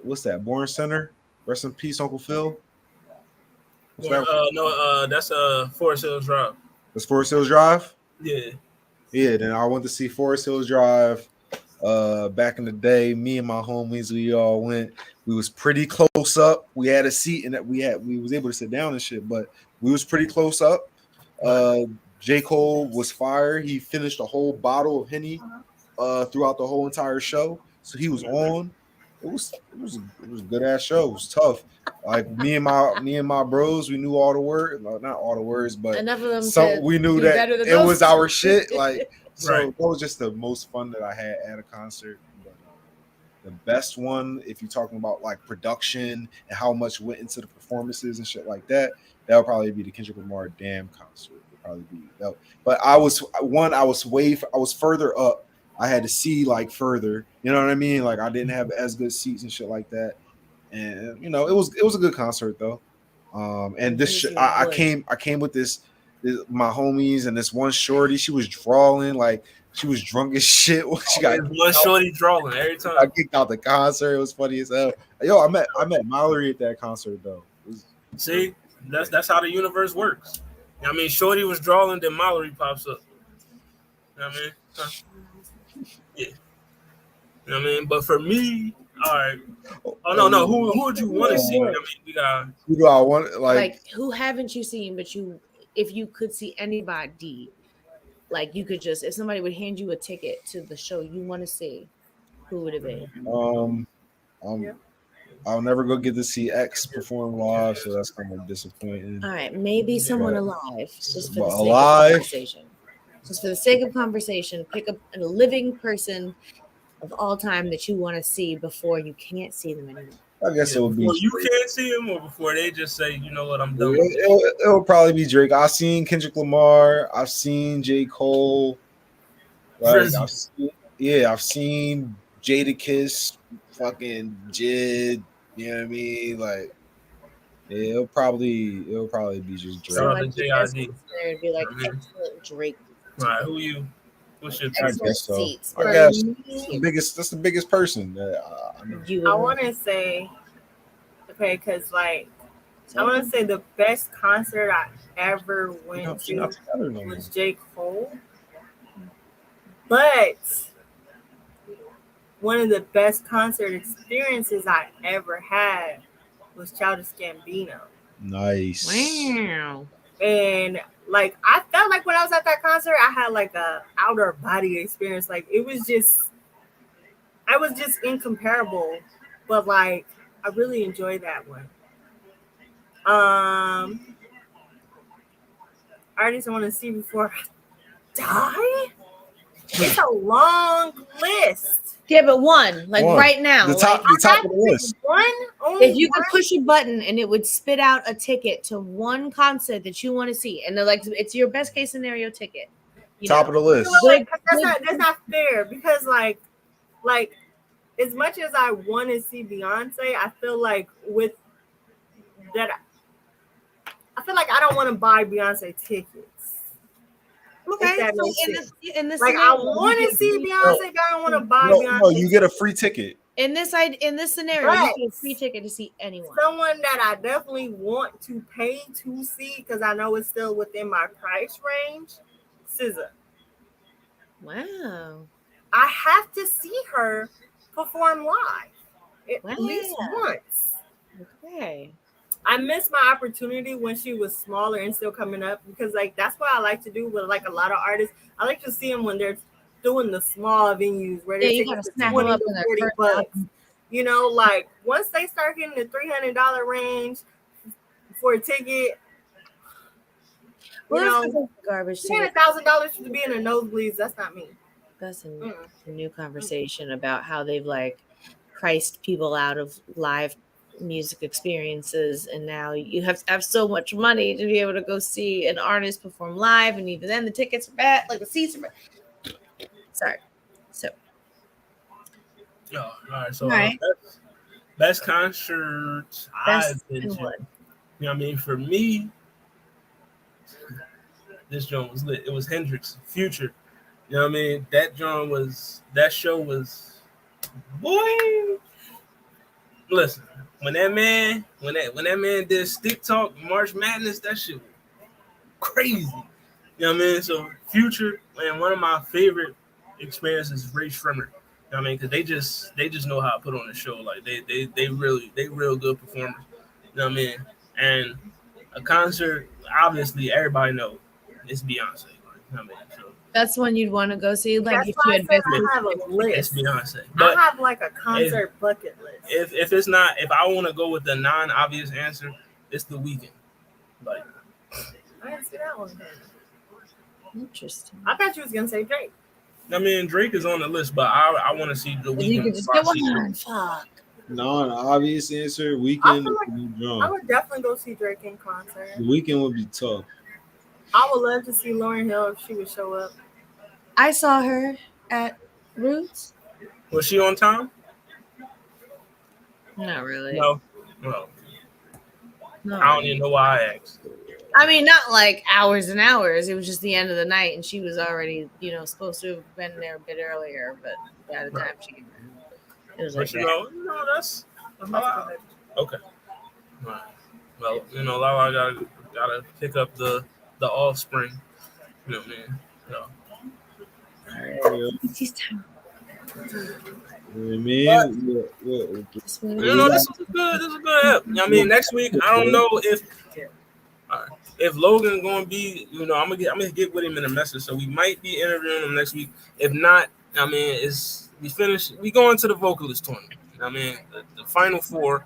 Speaker 3: what's that? Born Center. Rest in peace, Uncle Phil.
Speaker 1: That's Forest Hills Drive.
Speaker 3: That's Forest Hills Drive?
Speaker 1: Yeah.
Speaker 3: Yeah, then I went to see Forest Hills Drive back in the day. Me and my homies, we all went. We was pretty close up. We had a seat and we was able to sit down and shit, but we was pretty close up. J. Cole was fire. He finished a whole bottle of Henny throughout the whole entire show. So he was on. It was a good ass show. It was tough. Like me and my bros, we knew all the words. Not all the words, but
Speaker 2: enough of them
Speaker 3: we knew that it was our shit. Like so, that was just the most fun that I had at a concert. But, the best one, if you're talking about like production and how much went into the performances and shit like that, that would probably be the Kendrick Lamar Damn concert. Would probably be that. But I was further up. I had to see like further, you know what I mean? Like I didn't have as good seats and shit like that. And it was a good concert though. And this I came with this my homies and this one shorty. She was drawing like she was drunk as shit. She got
Speaker 1: one shorty drawing every time.
Speaker 3: I kicked out the concert. It was funny as hell. Yo, I met Mallory at that concert though.
Speaker 1: See, that's how the universe works. You know what I mean, shorty was drawing, then Mallory pops up. You know what I mean? Yeah. You know what I mean? But for me, all right. Oh no. Who would you want to see? I mean, we got.
Speaker 3: Who do I want? Like
Speaker 2: who haven't you seen? But if you could see anybody, like you could just if somebody would hand you a ticket to the show you want to see, who would it be?
Speaker 3: I'll never go get to see X perform live, so that's kind of disappointing.
Speaker 2: All right, maybe someone alive, just for the sake
Speaker 3: alive.
Speaker 2: of the conversation. Just for the sake of conversation, pick up a living person of all time that you want to see before you can't see them anymore.
Speaker 3: I guess it would be.
Speaker 1: Before you can't see them, or before they just say, you know what, I'm done.
Speaker 3: It'll probably be Drake. I've seen Kendrick Lamar. I've seen J. Cole. Like, I've seen Jadakiss, fucking Jid. You know what I mean? Like, yeah, it'll probably be just Drake.
Speaker 1: Shout out to
Speaker 2: Like, the best
Speaker 1: JID.
Speaker 2: case scenario would be like excellent Drake.
Speaker 1: Right, who you? What's your
Speaker 3: I
Speaker 1: choice?
Speaker 3: guess so.
Speaker 2: Seats.
Speaker 3: I guess that's the biggest person.
Speaker 4: I want to say, okay, because like I want to say the best concert I ever went to was J. Cole, but one of the best concert experiences I ever had was Childish Gambino.
Speaker 3: Nice.
Speaker 2: Wow.
Speaker 4: And like I felt like when I was at that concert, I had like a outer body experience. Like I was just incomparable. But like I really enjoyed that one. Artists I want to see before I die. It's a long list.
Speaker 2: Yeah, but one right now.
Speaker 3: The top of the list.
Speaker 2: If you could push a button and it would spit out a ticket to one concert that you want to see, and like it's your best case scenario ticket.
Speaker 3: Top of the list.
Speaker 4: That's not fair because like as much as I want to see Beyonce, I feel like with that, I feel like I don't want to buy Beyonce tickets.
Speaker 2: Okay, in this
Speaker 4: like I want to see Beyonce, but I don't want to buy Beyonce.
Speaker 3: No, you get a free ticket.
Speaker 2: In this scenario, you get a free ticket to see anyone.
Speaker 4: Someone that I definitely want to pay to see because I know it's still within my price range. SZA.
Speaker 2: Wow.
Speaker 4: I have to see her perform live at least once.
Speaker 2: Okay.
Speaker 4: I missed my opportunity when she was smaller and still coming up because like that's what I like to do with like a lot of artists. I like to see them when they're doing the small venues where they're taking $20 to $40. You know, like once they start getting the $300 range for a ticket,
Speaker 2: garbage.
Speaker 4: $1,000 to be in the nosebleeds. That's not me.
Speaker 2: That's a new conversation about how they've like priced people out of live music experiences, and now you have to have so much money to be able to go see an artist perform live, and even then the tickets are bad, like the seats are bad. Sorry. So
Speaker 1: all right. So best concert I've been to. You know what I mean? For me, this joint was lit. It was Hendrix Future. You know what I mean? That show was boy. Listen, when that man did Stick Talk March Madness, that shit was crazy. You know what I mean? So Future, man, one of my favorite experiences is Ray Shrimmer. You know what I mean? Because they just know how to put on a show. Like they real good performers. You know what I mean? And a concert, obviously everybody knows it's Beyonce. You know what I mean? So
Speaker 2: that's one you'd want to go see. Like
Speaker 4: that's
Speaker 2: if
Speaker 4: why
Speaker 2: you had
Speaker 4: I have a list.
Speaker 1: It's Beyonce. But
Speaker 4: I have like a concert bucket list.
Speaker 1: If it's not, if I want to go with the non-obvious answer, it's The Weeknd. Like
Speaker 4: I didn't see that one.
Speaker 2: Interesting.
Speaker 4: I thought you was gonna say Drake.
Speaker 1: I mean, Drake is on the list, but I want to see The Weeknd.
Speaker 2: You could just get one. Fuck.
Speaker 3: Non-obvious answer. Weeknd.
Speaker 4: I would definitely go see Drake in concert.
Speaker 3: The Weeknd would be tough.
Speaker 4: I would love to see Lauryn Hill if she would show up.
Speaker 2: I saw her at Roots.
Speaker 1: Was she on time?
Speaker 2: Not really.
Speaker 1: No. I don't even know why I asked.
Speaker 2: I mean, not like hours and hours. It was just the end of the night, and she was already, supposed to have been there a bit earlier. But by the time she came in, it was like
Speaker 1: that. That's okay. Right. Well, Lala gotta pick up the offspring. You know what I mean? So.
Speaker 2: It's his time.
Speaker 1: This is good. This is good. I mean, next week I don't know if Logan gonna be. I'm gonna get with him in a message, so we might be interviewing him next week. If not, I mean, we finished. We go into the vocalist tournament. I mean, the final four.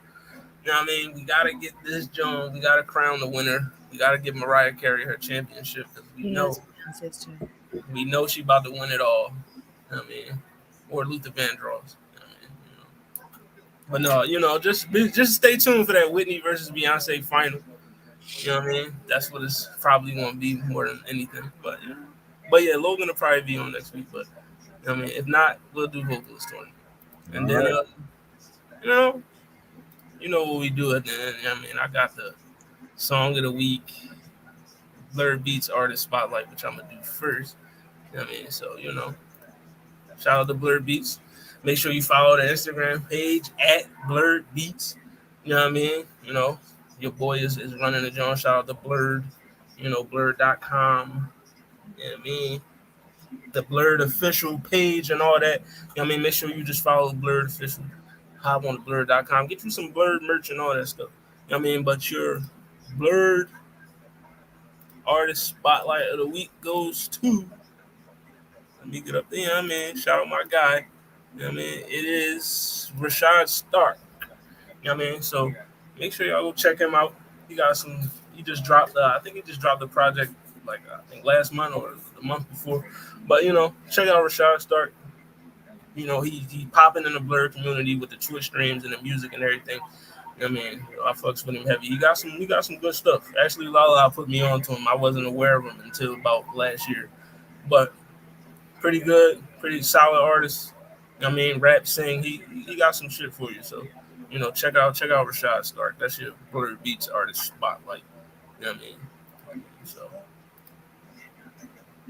Speaker 1: You know what I mean? We gotta get this Jones. We gotta crown the winner. We gotta give Mariah Carey her championship because we know. We know she about to win it all. I mean, or Luther Vandross. But no, just stay tuned for that Whitney versus Beyonce final. You know what I mean? That's what it's probably going to be more than anything. But yeah, Logan will probably be on next week. But I mean, if not, we'll do vocalist tournament. And then, you know what we do at the end. I mean, I got the song of the week, Blurred Beats artist spotlight, which I'm gonna do first. You know what I mean, so shout out to Blurred Beats. Make sure you follow the Instagram page at Blurred Beats. You know what I mean? Your boy is running the joint. Shout out to Blurred, blurred.com. You know what I mean? The Blurred official page and all that. You know what I mean? Make sure you just follow Blurred official. Hop on blurred.com. Get you some Blurred merch and all that stuff. You know what I mean? But your Blurred artist spotlight of the week goes to, let me get up there. You know what I mean? Shout out my guy. You know what I mean? It is Rashaun Stark. You know what I mean? So make sure y'all go check him out. He just dropped I think he just dropped the project like I think last month or the month before. But check out Rashaun Stark. He popping in the Blurred community with the Twitch streams and the music and everything. I mean, I fucks with him heavy. He got some good stuff. Actually, Lala put me on to him. I wasn't aware of him until about last year. But pretty good, pretty solid artist. I mean, rap, sing, he got some shit for you. So, check out Rashad Stark. That's your Blurred Beats artist spotlight. You know what I mean? So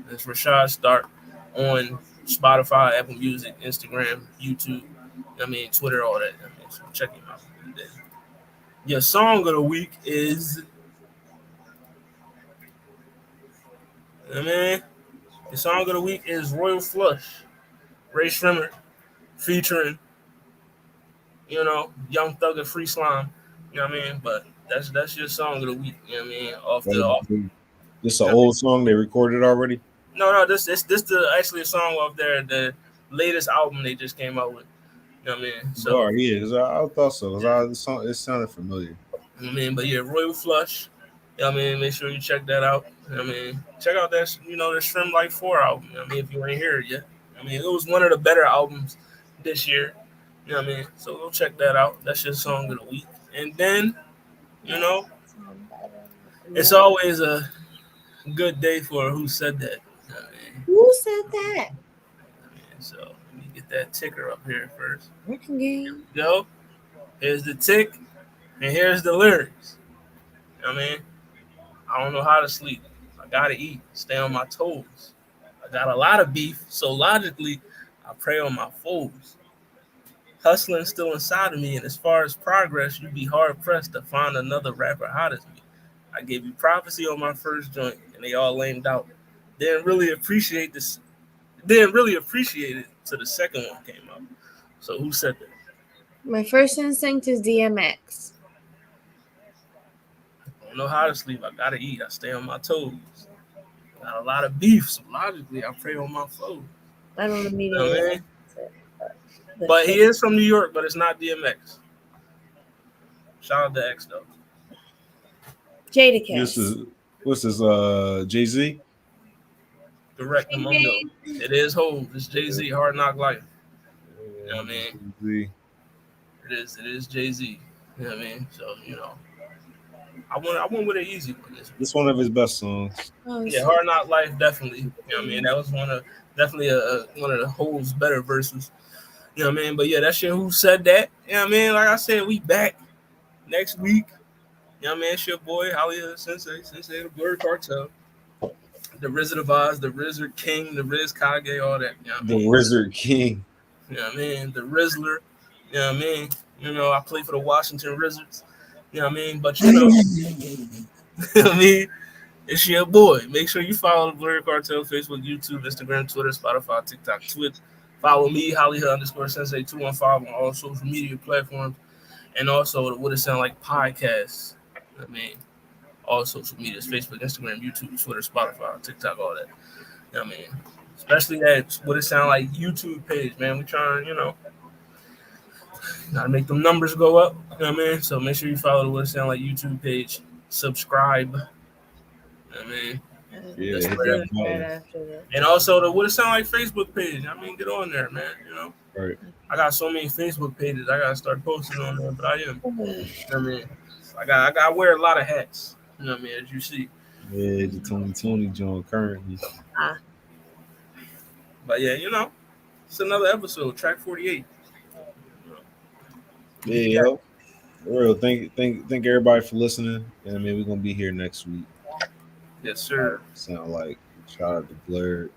Speaker 1: it's Rashad Stark on Spotify, Apple Music, Instagram, YouTube. I mean, Twitter, all that. I mean, so check him out. Your song of the week is, your song of the week is Royal Flush, Ray Shrimmer, featuring, Young Thug and Free Slime. You know what I mean? But that's your song of the week. You know what I mean?
Speaker 3: This an old song they recorded already?
Speaker 1: No, this actually a song off the latest album they just came out with. You know what I mean? So
Speaker 3: I thought so. It sounded familiar.
Speaker 1: I mean, but yeah, Royal Flush. You know what I mean? Make sure you check that out. You know what I mean? Check out that the Shrimp Life 4 album. You know what I mean? If you ain't heard it yet. I mean, it was one of the better albums this year. You know what I mean? So go check that out. That's your song of the week. And then, it's always a good day for Who Said That. You know what I mean?
Speaker 2: Who said that?
Speaker 1: So let me get that ticker up here first.
Speaker 2: Working game.
Speaker 1: Yo, here's the tick, and here's the lyrics. You know what I mean? I don't know how to sleep. I gotta eat, stay on my toes. I got a lot of beef, so logically, I prey on my foes. Hustling still inside of me, and as far as progress, you'd be hard pressed to find another rapper hot as me. I gave you prophecy on my first joint, and they all lamed out. Didn't really appreciate it till the second one came out. So who said that?
Speaker 2: My first instinct is DMX.
Speaker 1: I don't know how to sleep. I gotta eat. I stay on my toes. Got a lot of beef, so logically I prey on my foes.
Speaker 2: I don't immediately.
Speaker 1: But he is from New York, but it's not DMX. Shout out to X though.
Speaker 2: Jadakiss.
Speaker 3: What's this? Jay-Z?
Speaker 1: Correct, Mondo. It is Hov. It's Jay-Z. Hard Knock Life. You know what I mean?
Speaker 3: Jay-Z.
Speaker 1: It is Jay-Z. You know what I mean? So I went with an easy one.
Speaker 3: This one of his best songs.
Speaker 1: Yeah, Hard Knock Life, definitely. You know what I mean? That was one of the Hov's better verses. You know what I mean? But yeah, that's your Who Said That. You know what I mean? Like I said, we back next week. You know what I mean? It's your boy, Hollywood Sensei the Blurred Cartel. The Wizard of Oz, the Rizzard King, the Riz Kage, all that. You know what I mean? The
Speaker 3: Wizard King.
Speaker 1: You know what I mean? The Rizzler. You know what I mean? I play for the Washington Wizards. You know what I mean? But you know what I mean? It's your boy. Make sure you follow the Blurred Cartel, Facebook, YouTube, Instagram, Twitter, Spotify, TikTok, Twitch. Follow me, Hollywood_Sensei 215 on all social media platforms. And also the What It Sound Like podcast. You know what I mean? All social medias, Facebook, Instagram, YouTube, Twitter, Spotify, TikTok, all that. You know what I mean? Especially that What It Sound Like YouTube page, man. We trying, gotta make them numbers go up. You know what I mean? So make sure you follow the What It Sound Like YouTube page. Subscribe. You know what I mean?
Speaker 3: Yeah,
Speaker 1: Just
Speaker 3: hit
Speaker 1: right
Speaker 3: that button.
Speaker 2: after that.
Speaker 1: And also the What It Sound Like Facebook page. I mean, get on there, man. You know,
Speaker 3: Right.
Speaker 1: I got so many Facebook pages. I gotta start posting on there, but I am. You know what I mean, I got wear a lot of hats. You know what I mean, as you see.
Speaker 3: Yeah, the Tony joint currently.
Speaker 1: But yeah, you know, it's another episode, track 48.
Speaker 3: Yeah, yo. For real. Thank everybody for listening. And I mean, we're gonna be here next week.
Speaker 1: Yes, sir.
Speaker 3: Sound like shout out to Blurred.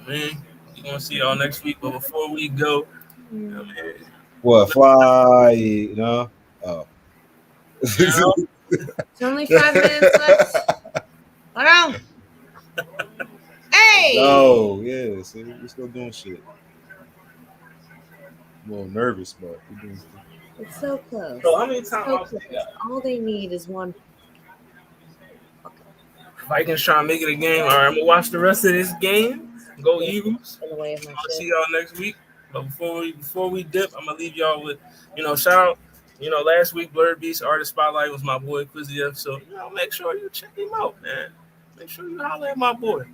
Speaker 1: Man, we're gonna see y'all next week. But before we go, you know what I mean,
Speaker 3: What fly? You know? Oh.
Speaker 1: you know,
Speaker 2: It's only 5 minutes left. Hold on. Hey!
Speaker 3: Oh, yeah. See, we're still doing shit. I'm a little nervous, but we're doing stuff.
Speaker 2: It's so close.
Speaker 1: so how many times
Speaker 2: All they need is one.
Speaker 1: Vikings trying to make it a game? All right, I'm gonna watch the rest of this game. Go Eagles.
Speaker 2: In the way of my
Speaker 1: I'll
Speaker 2: shit.
Speaker 1: see y'all next week. But before we dip, I'm gonna leave y'all with, shout out. Last week Blurred Beast Artist Spotlight was my boy Quizzy. So make sure you check him out, man. Make sure you holler at my boy.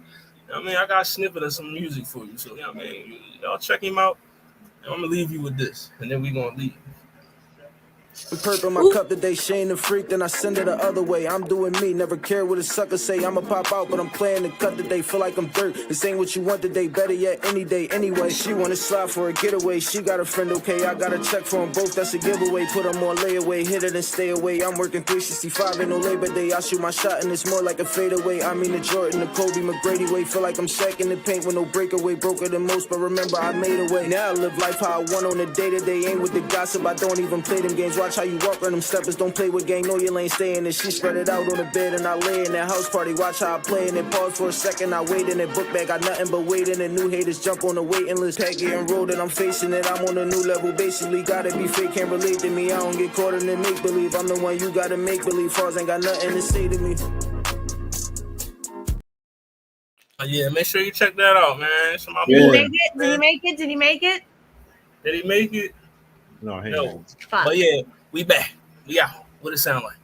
Speaker 1: I mean, I got a snippet of some music for you. So y'all check him out. And I'm gonna leave you with this, and then we gonna leave.
Speaker 6: Perp in my cup today, Shane the freak, then I send it the other way. I'm doing me, never care what a sucker say. I'ma pop out, but I'm playing the cut today. Feel like I'm dirt. This ain't what you want today, better yet, any day. Anyway, she wanna slide for a getaway. She got a friend, okay, I got a check for them both. That's a giveaway. Put them on layaway, hit it and stay away. I'm working 365, ain't no Labor Day. I shoot my shot and it's more like a fadeaway. I mean the Jordan, the Kobe, McGrady way. Feel like I'm Shaq in the paint with no breakaway. Broker than most, but remember I made a way. Now I live life how I want on the day to day. Ain't with the gossip, I don't even play them games. Watch how you walk on them steppers, don't play with gang, know your lane, stay in it. She spread it out on the bed and I lay in that house party. Watch how I play and then pause for a second. I wait in that book bag, got nothing but waiting. And new haters jump on the waiting list. Pack getting rolled and I'm facing it. I'm on a new level, basically gotta be fake, can't relate to me. I don't get caught in the make believe. I'm the one you gotta make believe. Fars ain't got nothing to say to me.
Speaker 1: Yeah, make sure you check that out, man. It's my
Speaker 2: Did
Speaker 1: boy.
Speaker 2: he make it? Did he make it? Did he make it?
Speaker 1: Did he make it?
Speaker 3: No, hey.
Speaker 1: No. But yeah, we back. We out. What it sound like?